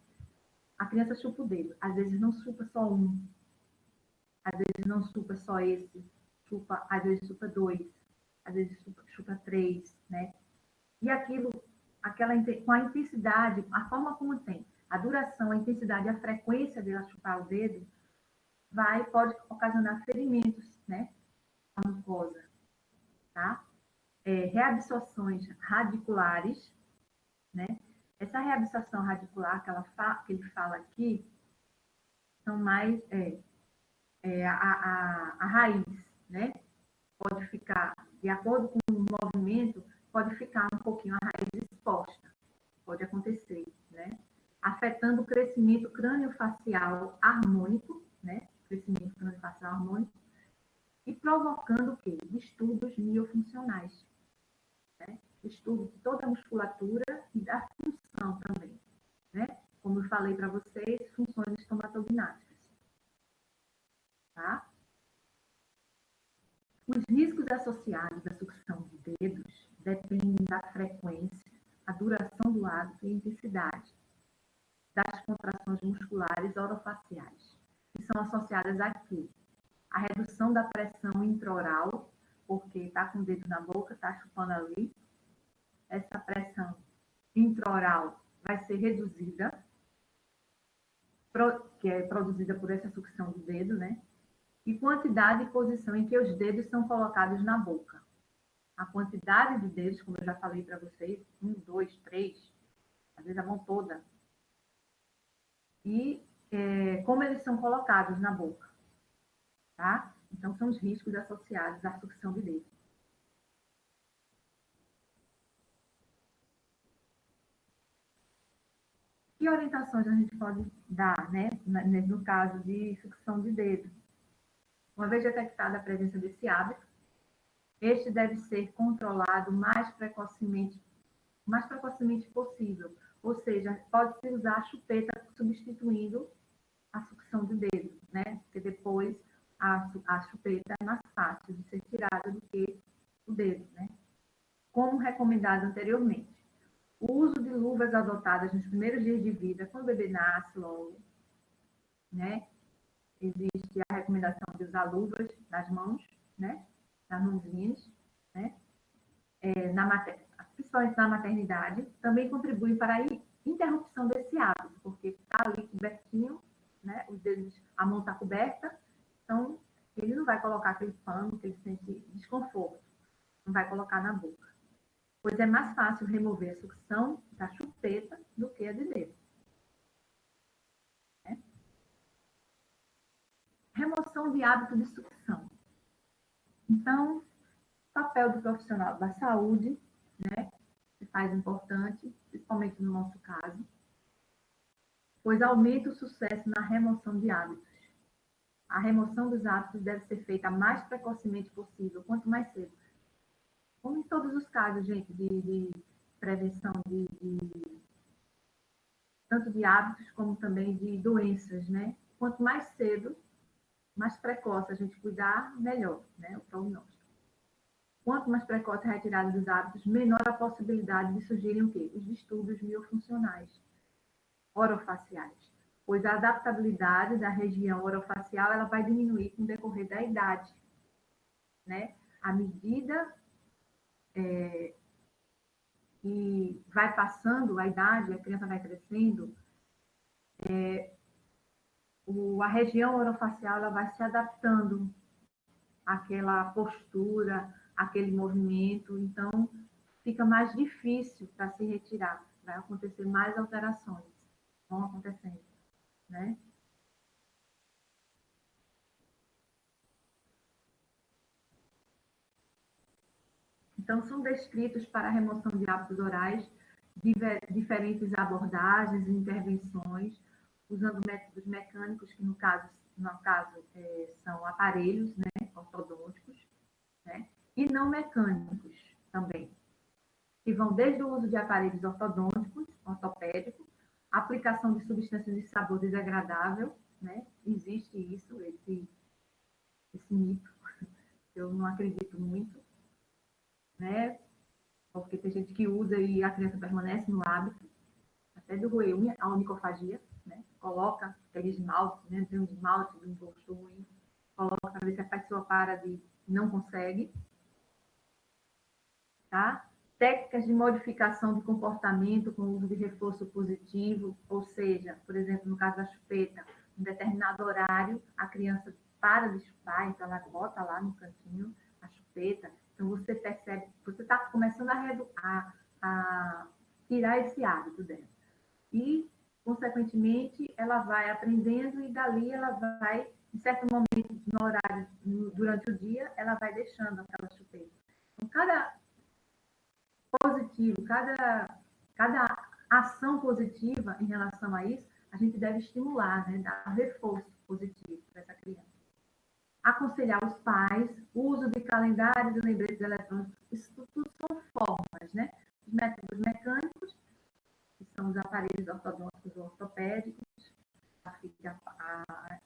A criança chupa o dedo. Às vezes não chupa só um. Às vezes não chupa só esse. Às vezes chupa dois. Às vezes chupa três, né? E aquilo, com a intensidade, a forma como tem, a duração, a intensidade, a frequência dela chupar o dedo, pode ocasionar ferimentos, né? A mucosa, tá? Reabsorções radiculares, né? Essa reabsorção radicular que ele fala aqui são mais a raiz, né? Pode ficar, de acordo com o movimento, pode ficar um pouquinho a raiz exposta, pode acontecer, né? Afetando o crescimento crâniofacial harmônico, né? Crescimento crâniofacial harmônico, e provocando o quê? Distúrbios miofuncionais, né? Estudo de toda a musculatura e da função também, né? Como eu falei para vocês, funções estomatognáticas, tá? Os riscos associados à sucção de dedos dependem da frequência, a duração do hábito e a intensidade das contrações musculares orofaciais, que são associadas aqui à redução da pressão intraoral, porque está com o dedo na boca, está chupando ali. Essa pressão intraoral vai ser reduzida, que é produzida por essa sucção do dedo, né? E quantidade e posição em que os dedos são colocados na boca. A quantidade de dedos, como eu já falei para vocês, 1, 2, 3, às vezes a mão toda. E como eles são colocados na boca, tá? Então, são os riscos associados à sucção de dedo. Que orientações a gente pode dar, né, no caso de sucção de dedo? Uma vez detectada a presença desse hábito, este deve ser controlado o mais precocemente possível. Ou seja, pode-se usar a chupeta substituindo a sucção de dedo, né? Porque depois a chupeta é mais fácil de ser tirada do que o dedo, né? Como recomendado anteriormente. O uso de luvas adotadas nos primeiros dias de vida, quando o bebê nasce logo, né? Existe a recomendação de usar luvas nas mãos, né? Nas mãozinhas, né? Principalmente na maternidade, também contribui para a interrupção desse hábito, porque está ali cobertinho, né? Os dedos, a mão está coberta, então ele não vai colocar aquele pano que ele sente desconforto, não vai colocar na boca. Pois é mais fácil remover a sucção da chupeta do que a de dedo. Né? Remoção de hábito de sucção. Então, papel do profissional da saúde, né? Que faz importante, principalmente no nosso caso, pois aumenta o sucesso na remoção de hábitos. A remoção dos hábitos deve ser feita o mais precocemente possível, quanto mais cedo. Como em todos os casos, gente, de prevenção tanto de hábitos como também de doenças, né? Quanto mais cedo, mais precoce a gente cuidar, melhor, né? O prognóstico. Quanto mais precoce a retirada dos hábitos, menor a possibilidade de surgirem o quê? Os distúrbios miofuncionais, orofaciais. Pois a adaptabilidade da região orofacial ela vai diminuir com o decorrer da idade, né? À medida que vai passando a idade, a criança vai crescendo, a região orofacial ela vai se adaptando àquela postura, àquele movimento, então fica mais difícil para se retirar, vai acontecer mais alterações, vão acontecendo, né? Então, são descritos para a remoção de hábitos orais diferentes abordagens e intervenções, usando métodos mecânicos, que no caso no caso, são aparelhos, né, ortodônticos, né, e não mecânicos também, que vão desde o uso de aparelhos ortodônticos, ortopédicos, aplicação de substâncias de sabor desagradável, né, existe isso, esse mito, eu não acredito muito, né, porque tem gente que usa e a criança permanece no hábito, até do roer unha, a onicofagia, né? Coloca aquele esmalte, né? Tem um esmalte de um gosto ruim, coloca para ver se a pessoa para de não consegue, tá? Técnicas de modificação de comportamento com uso de reforço positivo, ou seja, por exemplo, no caso da chupeta, em determinado horário, a criança para de chupar, então ela bota lá no cantinho a chupeta, então você percebe, você está começando a tirar esse hábito dela. E, consequentemente, ela vai aprendendo e dali ela vai, em certo momento, no horário, durante o dia, ela vai deixando aquela chupeta. Então, cada positivo, cada ação positiva em relação a isso, a gente deve estimular, né? Dar um reforço positivo para essa criança. Aconselhar os pais, uso de calendários e lembretes eletrônicos, isso tudo são formas, né? Os métodos mecânicos, que são os aparelhos ortodônticos ou ortopédicos, fica a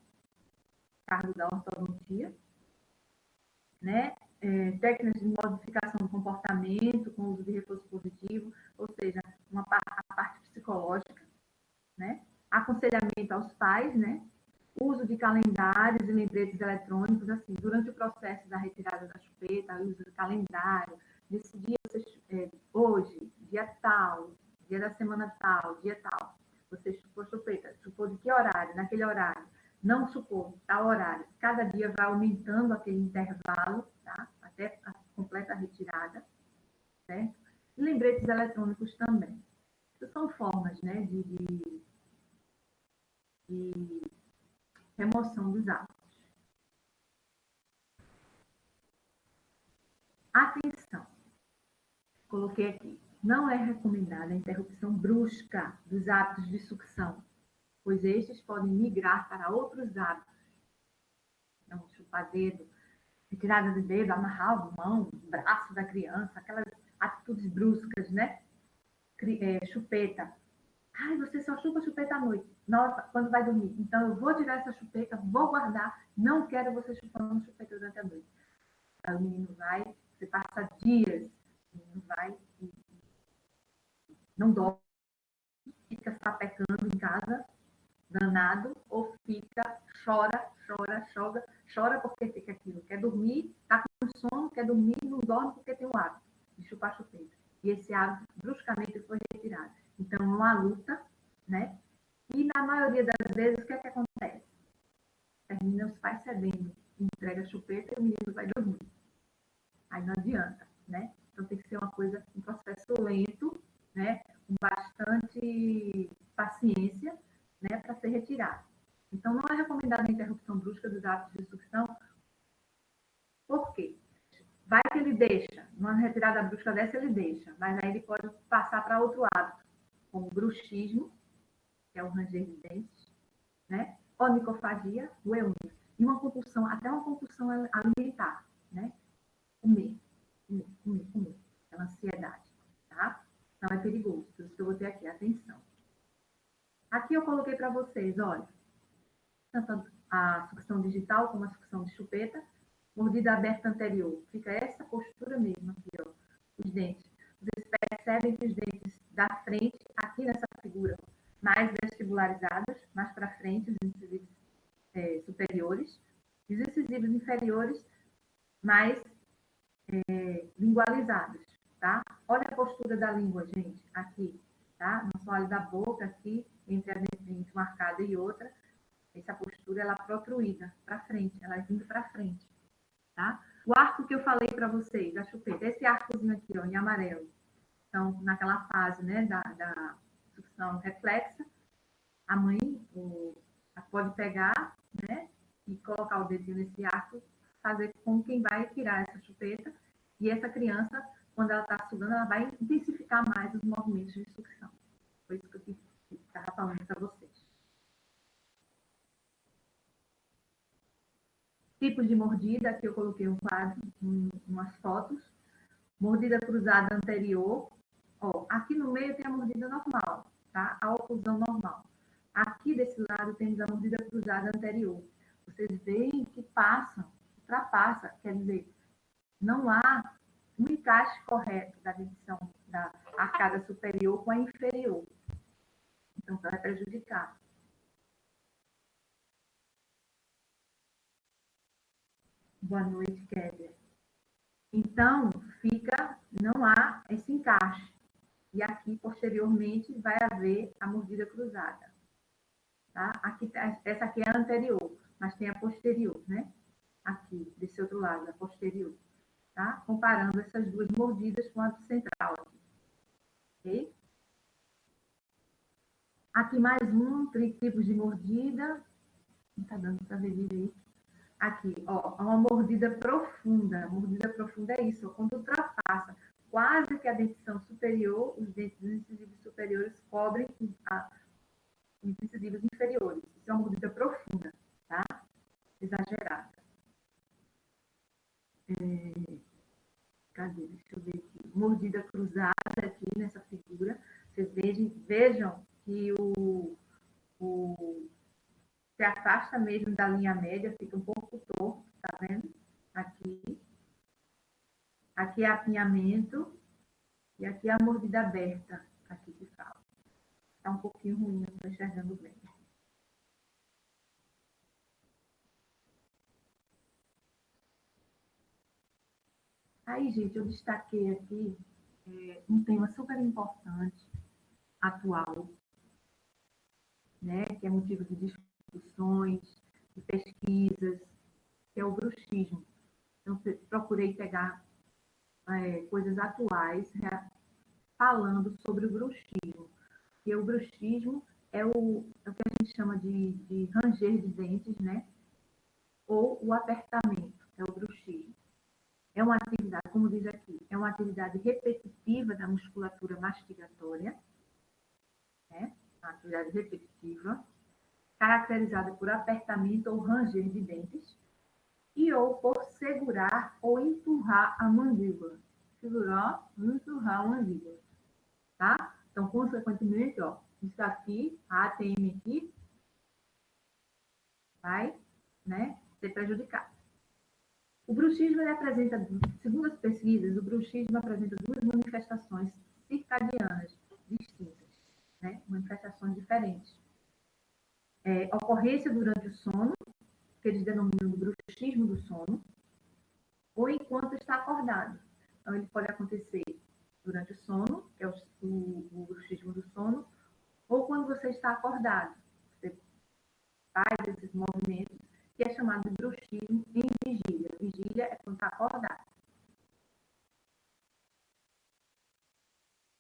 cargo da ortodontia, né? Técnicas de modificação do comportamento, com uso de reforço positivo, ou seja, a parte psicológica, né? Aconselhamento aos pais, né? Uso de calendários e lembretes eletrônicos, assim, durante o processo da retirada da chupeta, o uso de calendário, desse dia, hoje, dia tal, dia da semana tal, dia tal, você chupou chupeta, chupou de que horário? Naquele horário. Não chupou, tal horário. Cada dia vai aumentando aquele intervalo, tá? Até a completa retirada, certo? E lembretes eletrônicos também. Essas são formas, né, de remoção dos hábitos. Atenção, coloquei aqui, não é recomendada a interrupção brusca dos hábitos de sucção, pois estes podem migrar para outros hábitos. Então, chupar dedo, retirada de dedo, amarrar a mão, o braço da criança, aquelas atitudes bruscas, né? Chupeta. Ai, você só chupa chupeta à noite, quando vai dormir. Então, eu vou tirar essa chupeta, vou guardar, não quero você chupando chupeta durante a noite. Aí o menino vai, você passa dias, o menino vai e não dorme, fica sapecando em casa, danado, ou fica, chora porque fica aquilo, quer dormir, está com sono, quer dormir, não dorme porque tem o hábito de chupar chupeta. E esse hábito bruscamente foi retirado. Então, é uma luta, né? E na maioria das vezes, o que é que acontece? Termina os pais cedendo, entrega a chupeta e o menino vai dormir. Aí não adianta, né? Então tem que ser uma coisa, um processo lento, né? Com bastante paciência, né? Para ser retirado. Então não é recomendada a interrupção brusca dos hábitos de sucção. Por quê? Vai que ele deixa, numa retirada brusca dessa ele deixa, mas aí ele pode passar para outro hábito, como bruxismo, que é o ranger de dentes, né? Onicofagia, roer unha. E uma compulsão, até uma compulsão alimentar, né? Comer. Aquela ansiedade, tá? Então é perigoso, por isso que eu botei aqui, atenção. Aqui eu coloquei para vocês, olha, tanto a sucção digital como a sucção de chupeta, mordida aberta anterior, fica essa postura mesmo aqui, ó, os dentes. Vocês percebem que os dentes da frente, aqui nessa figura, mais vestibularizados, mais para frente, os incisivos superiores, e os incisivos inferiores mais lingualizados, tá? Olha a postura da língua, gente, aqui, tá? Não só olha da boca aqui, entre a dente marcada e outra, essa postura, ela protruída para frente, ela é vindo para frente, tá? O arco que eu falei para vocês, da chupeta, esse arcozinho aqui, ó, em amarelo, então, naquela fase, né, da sucção reflexa, a mãe pode pegar, né, e colocar o dedinho nesse arco, fazer com quem vai tirar essa chupeta, e essa criança, quando ela está sugando, ela vai intensificar mais os movimentos de sucção. Foi isso que eu estava falando para vocês. Tipos de mordida, aqui eu coloquei um quadro, umas fotos. Mordida cruzada anterior. Ó, aqui no meio tem a mordida normal, tá? A oclusão normal. Aqui desse lado temos a mordida cruzada anterior. Vocês veem que passam, ultrapassa, quer dizer, não há um encaixe correto da dentição da arcada superior com a inferior. Então, vai prejudicar. Boa noite, Kézia. Então, não há esse encaixe. E aqui, posteriormente, vai haver a mordida cruzada. Tá? Aqui, essa aqui é a anterior, mas tem a posterior, né? Aqui, desse outro lado, a posterior. Tá? Comparando essas duas mordidas com a central. Ok? Aqui mais três tipos de mordida. Não está dando para ver direito. Aqui, ó, uma mordida profunda. Mordida profunda é isso, quando ultrapassa quase que a dentição superior, os dentes incisivos superiores cobrem os incisivos inferiores. Isso é uma mordida profunda, tá? Exagerada. Cadê? Deixa eu ver aqui. Mordida cruzada aqui nessa figura. Vocês vejam que se afasta mesmo da linha média, fica um pouco torto, tá vendo? Aqui. Aqui é apinhamento e aqui é a mordida aberta, aqui que fala. Está um pouquinho ruim, não estou enxergando bem. Aí, gente, eu destaquei aqui um tema super importante, atual, né, que é motivo de discussões, de pesquisas, que é o bruxismo. Então, procurei pegar coisas atuais, né, falando sobre o bruxismo. E o bruxismo é o que a gente chama de ranger de dentes, né? Ou o apertamento, é o bruxismo. É uma atividade, como diz aqui, é uma atividade repetitiva da musculatura mastigatória, né? Uma atividade repetitiva, caracterizada por apertamento ou ranger de dentes, e ou por segurar ou empurrar a mandíbula. Segurar ou empurrar a mandíbula, tá? Então, consequentemente, ó, isso aqui, a ATM aqui, vai, né, ser prejudicado. O bruxismo, ele apresenta, segundo as pesquisas, o bruxismo apresenta duas manifestações circadianas distintas, né? Manifestações diferentes. Ocorrência durante o sono, que eles denominam de bruxismo do sono, ou enquanto está acordado. Então, ele pode acontecer durante o sono, que é o bruxismo do sono, ou quando você está acordado. Você faz esses movimentos, que é chamado de bruxismo em vigília. Vigília é quando está acordado.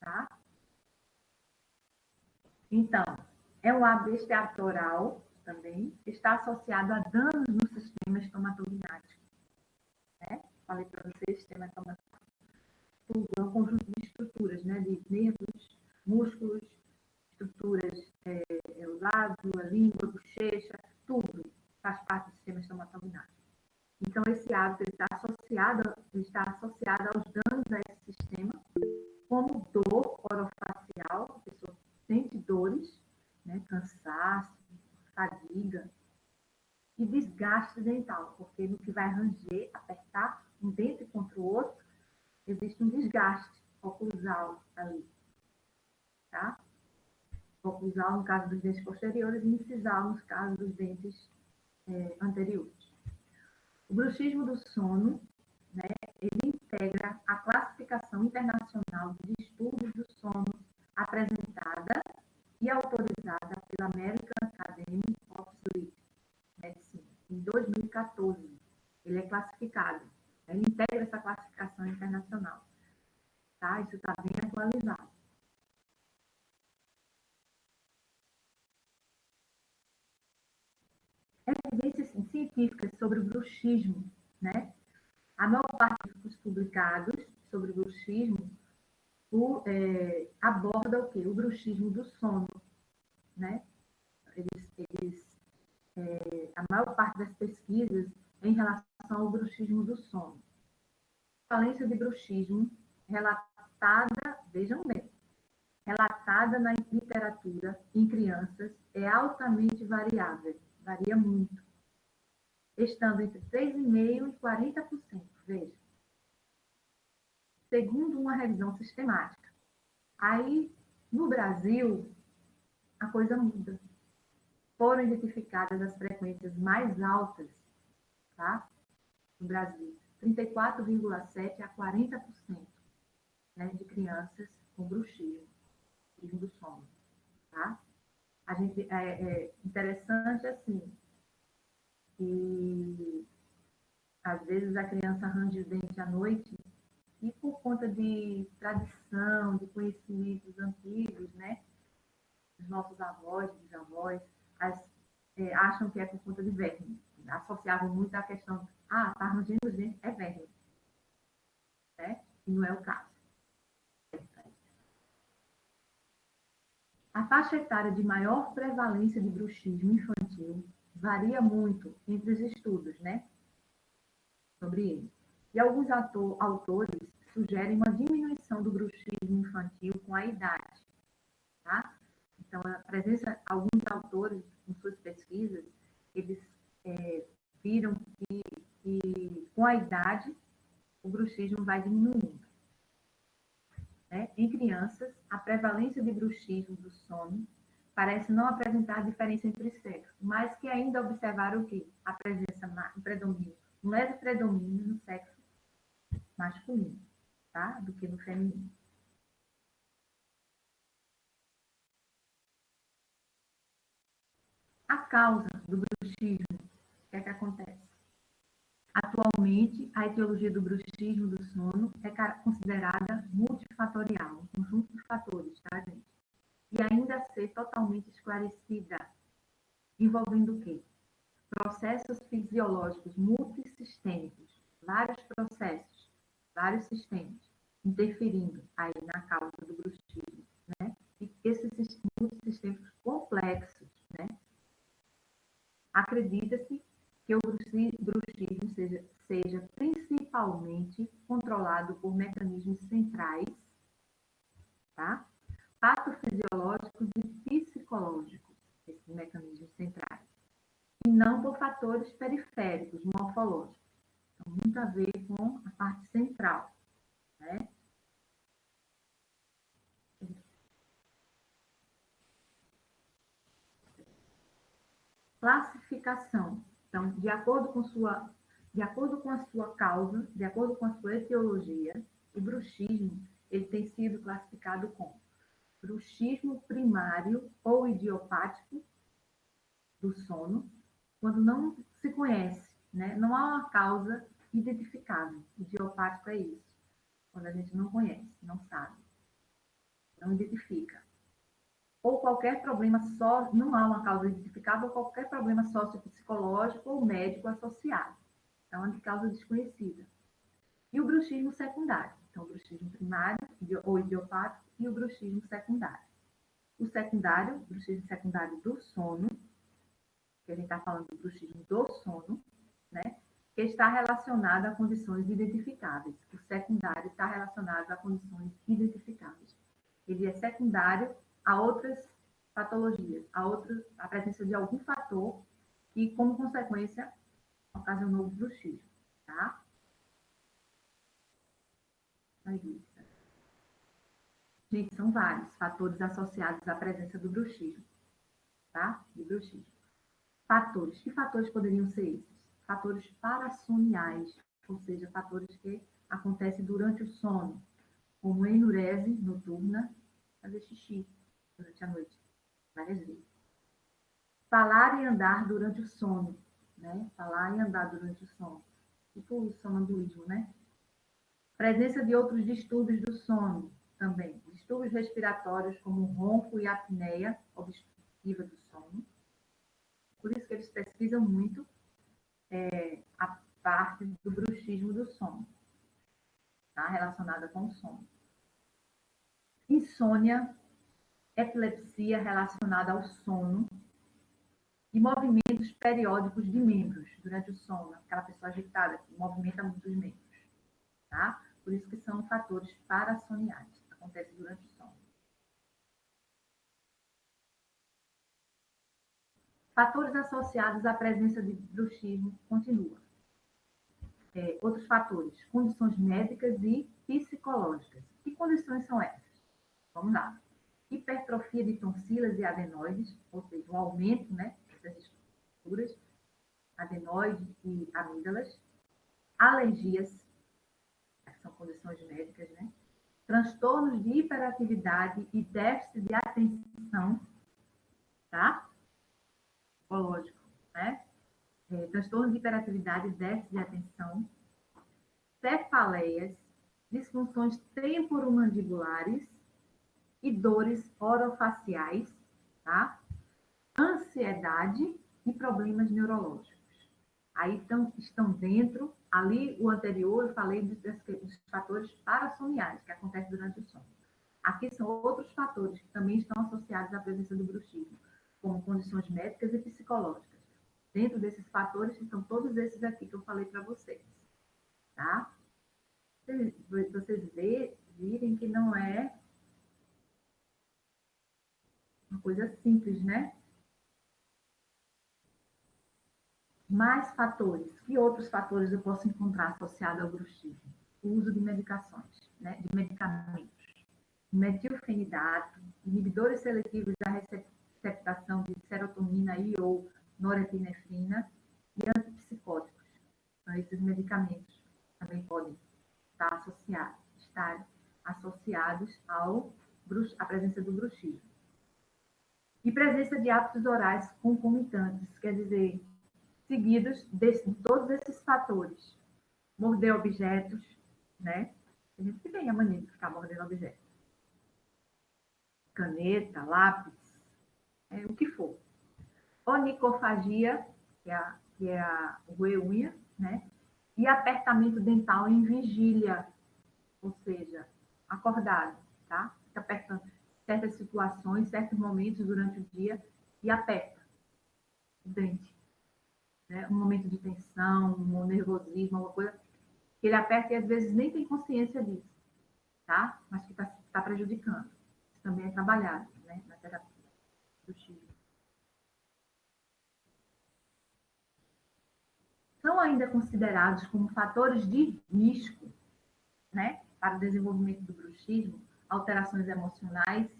Tá? Então, é um hábito expiratório também, está associado a danos no sistema estomatognático. Né? Falei para vocês, sistema estomatognático. É um conjunto de estruturas, né? De nervos, músculos, estruturas, o lábio, a língua, a bochecha, tudo faz parte do sistema estomatognático. Então, esse hábito está associado aos danos a esse sistema, como dor orofacial, a pessoa sente dores, né, cansaço, fadiga e desgaste dental, porque no que vai ranger, apertar um dente contra o outro, existe um desgaste oclusal ali, tá? Oclusal no caso dos dentes posteriores e incisal no caso dos dentes anteriores. O bruxismo do sono, né, ele integra a classificação internacional de distúrbios do sono apresentada e autorizada pela American Academy of Sleep Medicine em 2014. Ele é classificado, ele integra essa classificação internacional. Tá? Isso está bem atualizado. Evidências científicas sobre o bruxismo, né? A maior parte dos publicados sobre o bruxismo aborda o quê? O bruxismo do sono, né? A maior parte das pesquisas em relação ao bruxismo do sono. A prevalência de bruxismo relatada, vejam bem, relatada na literatura em crianças é altamente variável, varia muito, estando entre 3,5% e 40%, veja. Segundo uma revisão sistemática. Aí, no Brasil, a coisa muda. Foram identificadas as frequências mais altas, tá? No Brasil, 34,7% a 40%, né, de crianças com bruxismo do sono, tá? A gente, é interessante, assim, que às vezes a criança arranja os dentes à noite e por conta de tradição, de conhecimentos antigos, né, dos nossos avós, bisavós, acham que é por conta de verme. Associavam muito a questão, tá arranjando os dentes, é verme, né? E não é o caso. A faixa etária de maior prevalência de bruxismo infantil varia muito entre os estudos, né, sobre ele. E alguns autores sugerem uma diminuição do bruxismo infantil com a idade, tá? Então, alguns autores, com suas pesquisas, eles viram que com a idade o bruxismo vai diminuindo. Né? Em crianças, a prevalência de bruxismo do sono parece não apresentar diferença entre sexos, mas que ainda observaram o quê? A presença, um predomínio, um leve predomínio no sexo masculino, tá? Do que no feminino. A causa do bruxismo, o que é que acontece? Atualmente, a etiologia do bruxismo do sono é considerada multifatorial, um conjunto de fatores, tá, gente? E ainda a ser totalmente esclarecida, envolvendo o quê? Processos fisiológicos multissistêmicos, vários processos, vários sistemas, interferindo aí na causa do bruxismo, né? E esses multissistêmicos complexos, né? Acredita-se que o bruxismo seja principalmente controlado por mecanismos centrais, tá? Patofisiológicos e psicológicos, esses mecanismos centrais, e não por fatores periféricos, morfológicos. Então, muito a ver com a parte central, né? Classificação. Então, de acordo com a sua causa, de acordo com a sua etiologia, o bruxismo ele tem sido classificado como bruxismo primário ou idiopático do sono, quando não se conhece, né? Não há uma causa identificável. Idiopático é isso, quando a gente não conhece, não sabe, não identifica. Ou qualquer problema só, não há uma causa identificável, ou qualquer problema sociopsicológico ou médico associado. Então, é de causa desconhecida. E o bruxismo secundário. Então, o bruxismo primário ou idiopático e o bruxismo secundário. O secundário, bruxismo secundário do sono, que a gente está falando do bruxismo do sono, né? Que está relacionado a condições identificáveis. O secundário está relacionado a condições identificáveis. Ele é secundário a outras patologias, a presença de algum fator que, como consequência, ocasionou o bruxismo, tá? Gente, são vários fatores associados à presença do bruxismo, tá? De bruxismo. Fatores. Que fatores poderiam ser esses? Fatores parassoniais, ou seja, fatores que acontecem durante o sono, como enurese noturna, fazer xixi durante a noite, várias vezes. Falar e andar durante o sono, né? Falar e andar durante o sono. Tipo o sonambulismo, né? Presença de outros distúrbios do sono também. Distúrbios respiratórios, como ronco e apneia obstrutiva do sono. Por isso que eles pesquisam muito a parte do bruxismo do sono, tá? Relacionada com o sono. Insônia, epilepsia relacionada ao sono e movimentos periódicos de membros durante o sono, aquela pessoa agitada que movimenta muito os membros, tá? Por isso que são fatores parassoniais, acontece durante o sono. Fatores associados à presença de bruxismo continua. Outros fatores, condições médicas e psicológicas. Que condições são essas? Vamos lá. Hipertrofia de tonsilas e adenoides, ou seja, um aumento, né, dessas estruturas, adenoides e amígdalas. Alergias, que são condições médicas, né? Transtornos de hiperatividade e déficit de atenção, tá? Psicológico, né? Transtorno de hiperatividade e déficit de atenção, cefaleias, disfunções temporomandibulares e dores orofaciais, tá? Ansiedade e problemas neurológicos. Aí estão dentro, ali o anterior eu falei dos fatores parassoniais que acontecem durante o sono. Aqui são outros fatores que também estão associados à presença do bruxismo, como condições médicas e psicológicas. Dentro desses fatores estão todos esses aqui que eu falei para vocês, tá? Vocês virem que não é uma coisa simples, né? Mais fatores. Que outros fatores eu posso encontrar associados ao bruxismo? O uso de medicações, né? De medicamentos. Metilfenidato, inibidores seletivos da receptação de serotonina e ou norepinefrina e antipsicóticos. Então, esses medicamentos também podem estar associados à presença do bruxismo. E presença de hábitos orais concomitantes, quer dizer, seguidos de todos esses fatores. Morder objetos, né? A gente que tem a mania de ficar mordendo objetos. Caneta, lápis, o que for. Onicofagia, que é a roer unha, né? E apertamento dental em vigília, ou seja, acordado, tá? Fica apertando certas situações, certos momentos durante o dia e aperta o dente. Né? Um momento de tensão, um nervosismo, alguma coisa, que ele aperta e às vezes nem tem consciência disso, tá? Mas que está prejudicando. Isso também é trabalhado, né? Na terapia do Chile. São ainda considerados como fatores de risco, né? Para o desenvolvimento do bruxismo, alterações emocionais,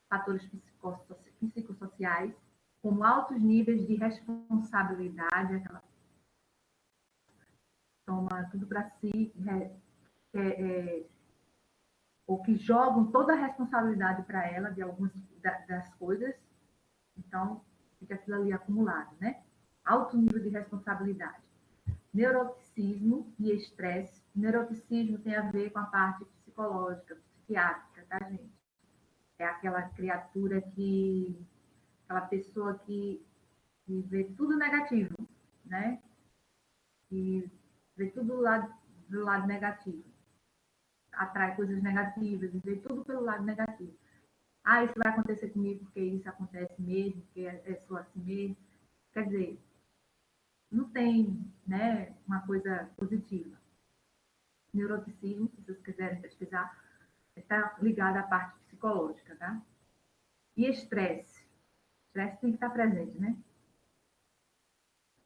fatores psicossociais, como altos níveis de responsabilidade, aquela toma tudo para si, ou que jogam toda a responsabilidade para ela de algumas das coisas, então fica aquilo ali acumulado, né? Alto nível de responsabilidade. Neuroticismo e estresse. Neuroticismo tem a ver com a parte psicológica, psiquiátrica, tá, gente? É aquela criatura aquela pessoa que vê tudo negativo, né? E vê tudo do lado negativo. Atrai coisas negativas e vê tudo pelo lado negativo. Ah, isso vai acontecer comigo porque isso acontece mesmo, porque é só assim mesmo. Quer dizer, não tem, né, uma coisa positiva. Neuroticismo, se vocês quiserem pesquisar, está ligado à parte psicológica, tá? E estresse. Estresse tem que estar presente, né?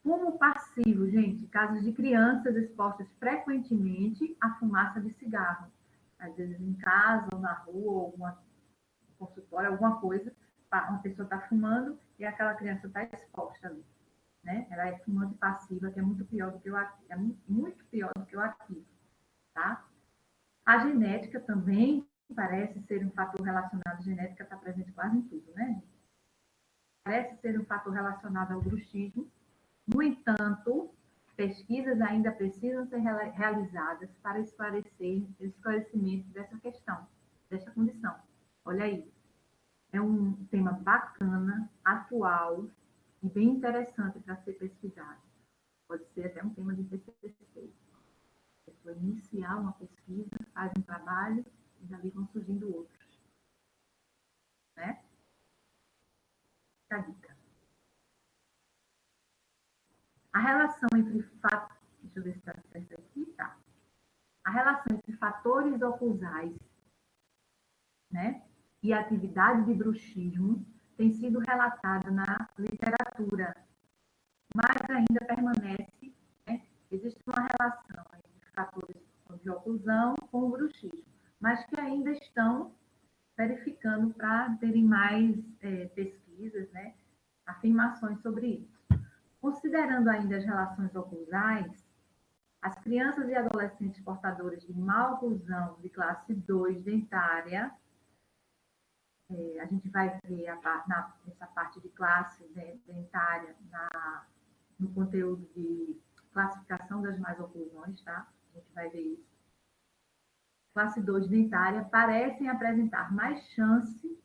Fumo passivo, gente, casos de crianças expostas frequentemente à fumaça de cigarro. Às vezes em casa, ou na rua, ou alguma consultório, alguma coisa, uma pessoa está fumando e aquela criança está exposta ali. Né? Ela é fumante passiva, que é muito pior do que o ativo. É muito pior do que o ativo. Tá? A genética também parece ser um fator relacionado, a genética está presente quase em tudo, né? Parece ser um fator relacionado ao bruxismo. No entanto, pesquisas ainda precisam ser realizadas para esclarecimento dessa questão, dessa condição. Olha aí, é um tema bacana, atual e bem interessante para ser pesquisado. Pode ser até um tema de TCC. A pessoa iniciar uma pesquisa, faz um trabalho e dali vão surgindo outros. Né? Fica a dica. A relação entre deixa eu ver se está certo aqui, tá. A relação entre fatores oclusais, né, e atividade de bruxismo tem sido relatada na literatura, mas ainda permanece, né, existe uma relação entre fatores de oclusão com o bruxismo, mas que ainda estão verificando para terem mais pesquisas, né, afirmações sobre isso. Considerando ainda as relações oclusais, as crianças e adolescentes portadores de má oclusão de classe 2 dentária, a gente vai ver nessa parte de classe dentária no conteúdo de classificação das más oclusões, tá? A gente vai ver isso. Classe 2 dentária parecem apresentar mais chance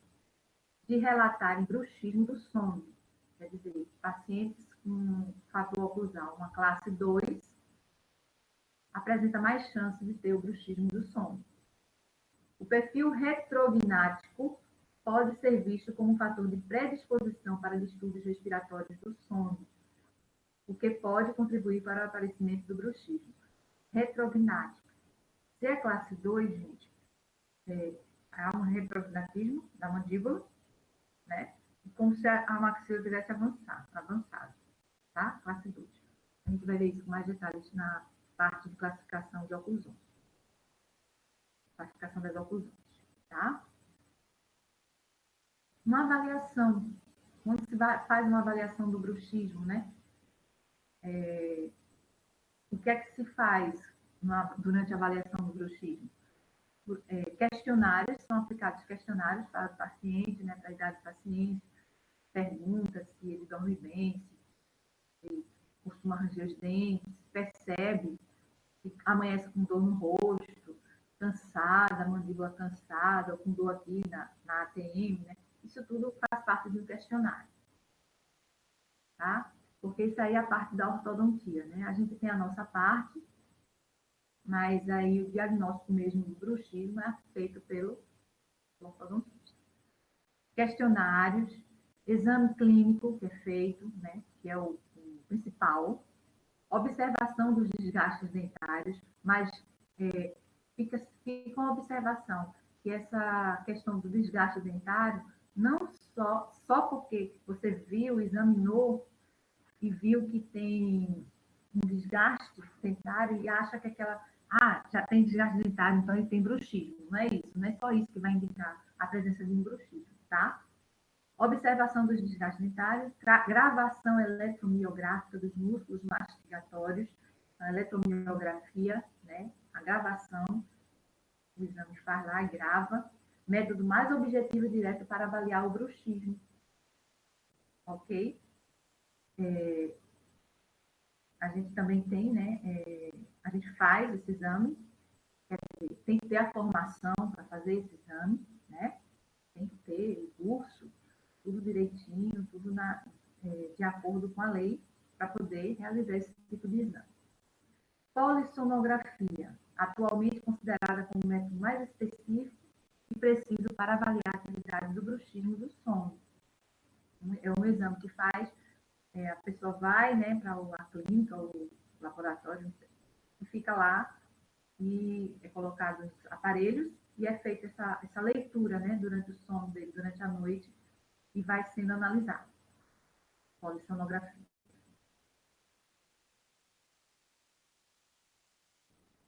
de relatarem bruxismo do sono. Quer dizer, pacientes com fator oclusal, uma classe 2, apresenta mais chance de ter o bruxismo do sono. O perfil retrognático pode ser visto como um fator de predisposição para distúrbios respiratórios do sono, o que pode contribuir para o aparecimento do bruxismo. Retrognático. Se é classe 2, gente, há um retrognatismo da mandíbula, né? Como se a maxila tivesse avançado, tá? Classe 2. A gente vai ver isso com mais detalhes na parte de classificação de oclusões. Classificação das oclusões, tá? Uma avaliação, quando se faz uma avaliação do bruxismo, né? O que é que se faz durante a avaliação do bruxismo? Questionários, são aplicados questionários para o paciente, né, para a idade do paciente, pergunta se ele dorme bem, se ele costuma ranger os dentes, percebe se amanhece com dor no rosto, cansada, mandíbula cansada, ou com dor aqui na ATM, né? Isso tudo faz parte do questionário, tá? Porque isso aí é a parte da ortodontia, né? A gente tem a nossa parte, mas aí o diagnóstico mesmo do bruxismo é feito pelo ortodontista. Questionários, exame clínico que é feito, né? Que é o principal, observação dos desgastes dentários, mas fica uma observação que essa questão do desgaste dentário, não só porque você viu, examinou e viu que tem um desgaste dentário e acha que já tem desgaste dentário, então ele tem bruxismo. Não é isso, não é só isso que vai indicar a presença de um bruxismo, tá? Observação dos desgastes dentários, gravação eletromiográfica dos músculos mastigatórios, a eletromiografia, né? A gravação, o exame faz lá e grava, método mais objetivo e direto para avaliar o bruxismo, ok? A gente também tem, né? A gente faz esse exame, tem que ter a formação para fazer esse exame, né? Tem que ter o curso, tudo direitinho, tudo de acordo com a lei, para poder realizar esse tipo de exame. Polissonografia, atualmente considerada como o método mais específico e preciso para avaliar a atividade do bruxismo do sono. É um exame que faz, a pessoa vai, né, para a clínica, o laboratório, e fica lá, e é colocado os aparelhos, e é feita essa leitura, né, durante o sono dele, durante a noite, e vai sendo analisado. Polissonografia.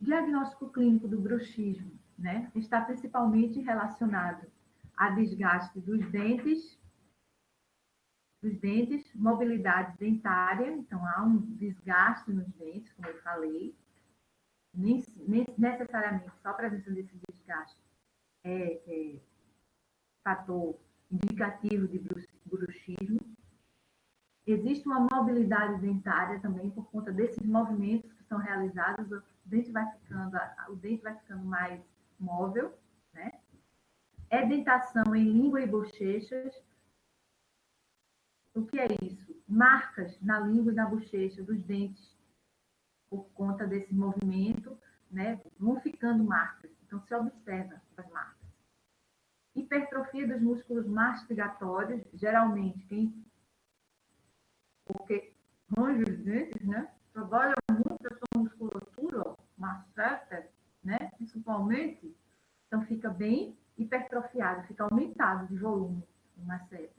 Diagnóstico clínico do bruxismo, né, está principalmente relacionado a desgaste dos dentes, mobilidade dentária, então há um desgaste nos dentes, como eu falei, nem necessariamente só a presença desse desgaste é fator indicativo de bruxismo. Existe uma mobilidade dentária também por conta desses movimentos que são realizados, o dente vai ficando mais móvel, né? Edentação em língua e bochechas. O que é isso? Marcas na língua e na bochecha dos dentes por conta desse movimento, né? Vão ficando marcas. Então, se observa as marcas. Hipertrofia dos músculos mastigatórios, geralmente, porque range os dentes, né? Trabalha muito essa musculatura, ó, masseter, né? Principalmente. Então, fica bem hipertrofiado, fica aumentado de volume o masseter,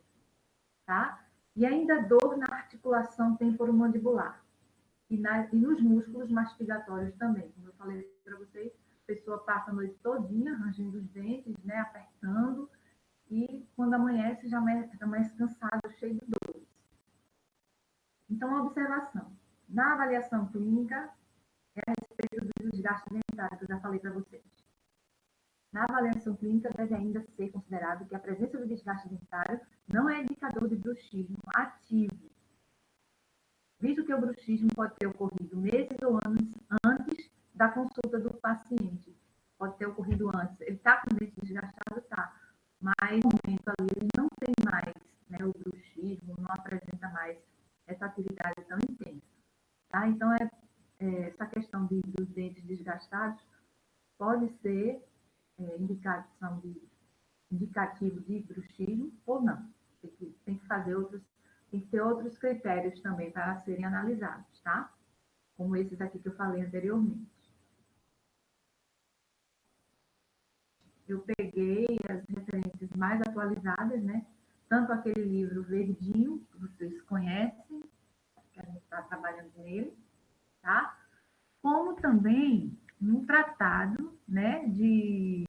tá? E ainda dor na articulação temporomandibular e nos músculos mastigatórios também. Como eu falei para vocês, a pessoa passa a noite todinha rangendo os dentes, né? Apertando, e quando amanhece, já amanhece cansado, cheio de dores. Então, a observação. Na avaliação clínica, é a respeito do desgaste dentário, que eu já falei para vocês. Na avaliação clínica, deve ainda ser considerado que a presença do desgaste dentário não é indicador de bruxismo ativo, visto que o bruxismo pode ter ocorrido meses ou anos antes da consulta do paciente. Pode ter ocorrido antes. Ele está com o dente desgastado, tá. Mas no momento ali ele não tem mais, né, o bruxismo, não apresenta mais essa atividade tão intensa. Tá? Então, essa questão dos dentes desgastados pode ser indicativo de bruxismo ou não. Tem que fazer tem que ter outros critérios também para serem analisados, tá? Como esses aqui que eu falei anteriormente. Eu peguei as referências mais atualizadas, né? Tanto aquele livro verdinho, que vocês conhecem, que a gente está trabalhando nele, tá? Como também um tratado, né, de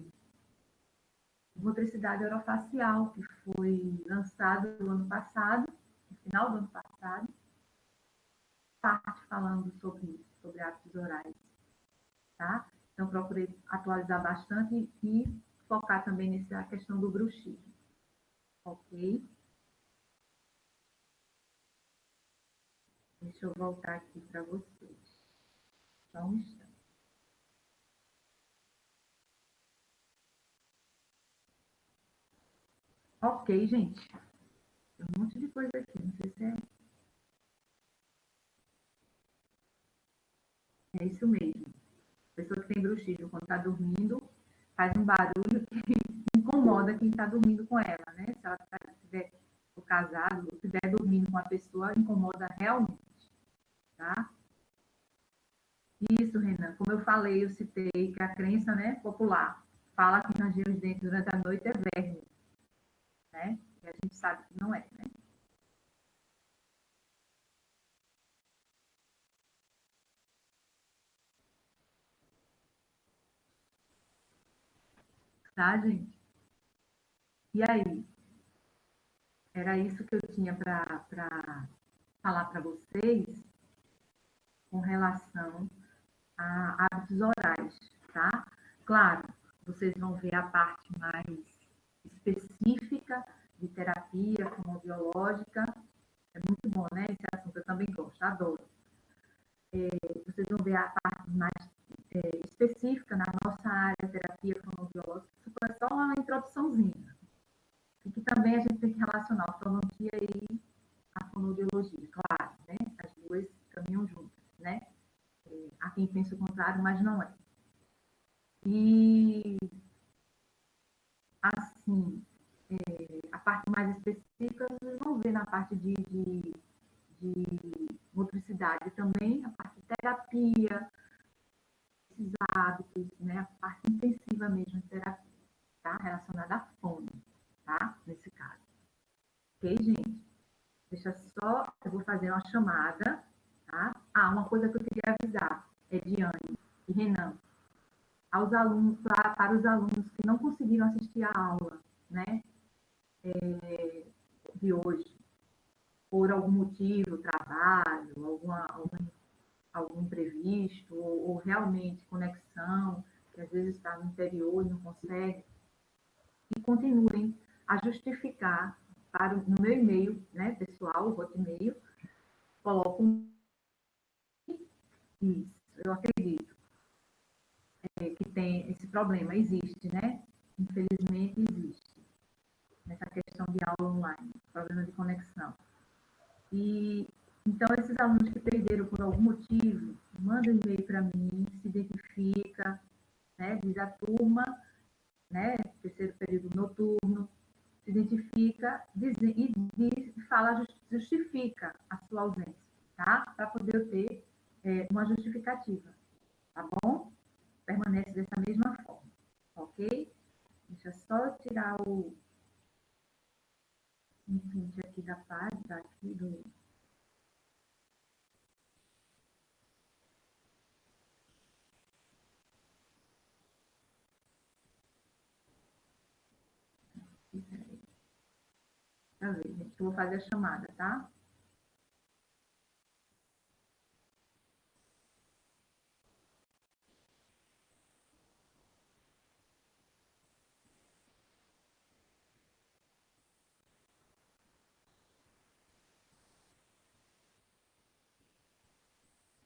motricidade orofacial, que foi lançado no ano passado, no final do ano passado, parte falando sobre hábitos orais, tá? Então, procurei atualizar bastante e focar também nessa questão do bruxismo, ok? Deixa eu voltar aqui para vocês. Só um instante. Ok, gente. Tem um monte de coisa aqui, não sei se é isso mesmo. A pessoa que tem bruxismo, quando está dormindo, faz um barulho que incomoda quem está dormindo com ela, né? Se ela estiver casado, ou estiver dormindo com a pessoa, incomoda realmente, tá? Isso, Renan. Como eu falei, eu citei que a crença, né, popular fala que ranger os dentes durante a noite é verme, né? E a gente sabe que não é, né? Tá, gente? E aí? Era isso que eu tinha para falar para vocês com relação a hábitos orais, tá? Claro, vocês vão ver a parte mais específica de terapia fonoaudiológica. É muito bom, né? Esse assunto eu também gosto, adoro. Vocês vão ver a parte mais específica na nossa área, terapia fonoaudiológica. Isso foi só uma introduçãozinha. E que também a gente tem que relacionar a fonoaudiologia e a fonoaudiologia, claro, né? As duas caminham juntas, né? Há quem pense o contrário, mas não é. E, assim, a parte mais específica, vocês vão ver na parte de motricidade também, a parte de terapia, esses hábitos, né? A parte intensiva mesmo de terapia, tá? Relacionada à fome, tá? Nesse caso. Ok, gente? Deixa só, eu vou fazer uma chamada, tá? Ah, uma coisa que eu queria avisar, Ediane e Renan, aos alunos, para os alunos que não conseguiram assistir a aula, né? De hoje, por algum motivo, trabalho, algum imprevisto, ou realmente conexão, que às vezes está no interior e não consegue, e continuem a justificar no meu e-mail, né, pessoal, o Hotmail, coloco isso. Eu acredito que tem esse problema, existe, né? Infelizmente existe, nessa questão de aula online, problema de conexão. E então, esses alunos que perderam por algum motivo, manda um e-mail para mim, se identifica, né, diz a turma, né, terceiro período noturno, se identifica e fala, justifica a sua ausência, tá? Para poder eu ter uma justificativa, tá bom? Permanece dessa mesma forma, ok? Deixa eu só tirar o print aqui da página, aqui do... Pra ver, gente, eu vou fazer a chamada, tá?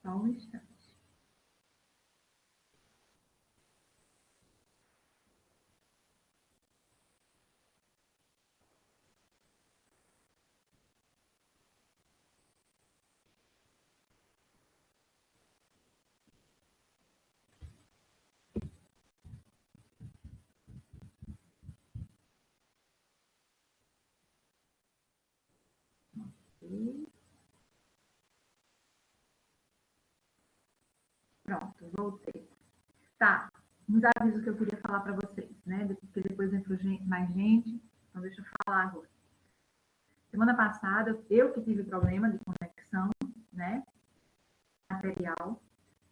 Só um instante. Ok. Pronto, voltei. Tá, uns avisos que eu queria falar para vocês, né? Porque depois entrou mais gente, então deixa eu falar agora. Semana passada, eu que tive problema de conexão, né? Material,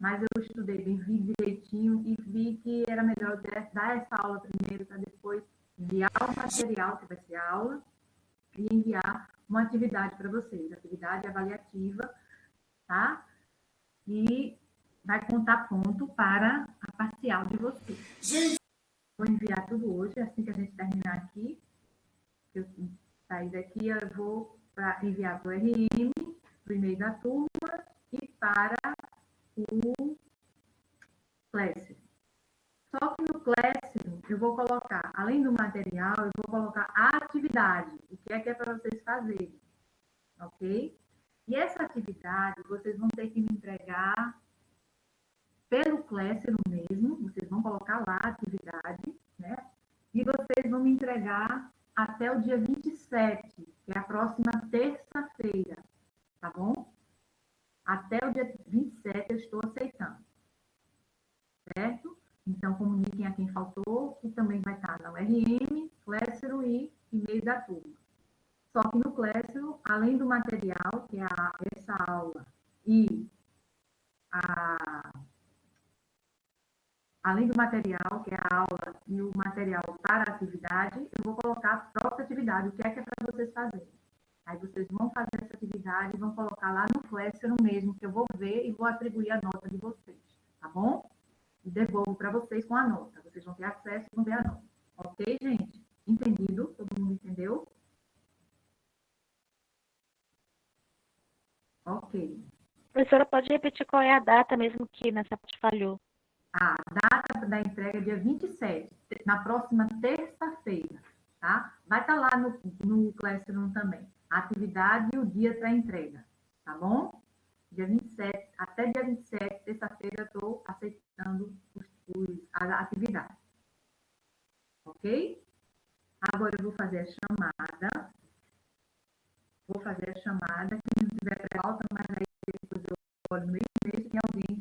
mas eu estudei bem, vi direitinho e vi que era melhor dar essa aula primeiro para depois enviar o material, que vai ser a aula, e enviar uma atividade para vocês, atividade avaliativa, tá? E vai contar ponto para a parcial de vocês. Vou enviar tudo hoje, assim que a gente terminar aqui. Eu sair daqui, eu vou enviar para o RM, para o e-mail da turma e para o Classroom. Só que no Classroom, eu vou colocar, além do material, eu vou colocar a atividade, o que é para vocês fazerem, ok? E essa atividade, vocês vão ter que me entregar pelo Classroom mesmo, vocês vão colocar lá a atividade, né? E vocês vão me entregar até o dia 27, que é a próxima terça-feira, tá bom? Até o dia 27 eu estou aceitando, certo? Então, comuniquem a quem faltou, que também vai estar na URM, Classroom e e-mail da turma. Só que no Classroom, além do material, que é essa aula, e além do material, que é a aula e o material para a atividade, eu vou colocar a própria atividade, o que é para vocês fazerem. Aí vocês vão fazer essa atividade e vão colocar lá no Classroom mesmo, que eu vou ver e vou atribuir a nota de vocês, tá bom? E devolvo para vocês com a nota. Vocês vão ter acesso e vão ver a nota. Ok, gente? Entendido? Todo mundo entendeu? Ok. Professora, pode repetir qual é a data mesmo que nessa parte falhou? A data da entrega é dia 27, na próxima terça-feira, tá? Vai estar lá no Classroom também. A atividade e o dia para entrega, tá bom? Dia 27, até dia 27, terça-feira, eu estou aceitando a atividade. Ok? Agora eu vou fazer a chamada. Quem não tiver pauta, mas aí depois eu olho no e-mail, tem alguém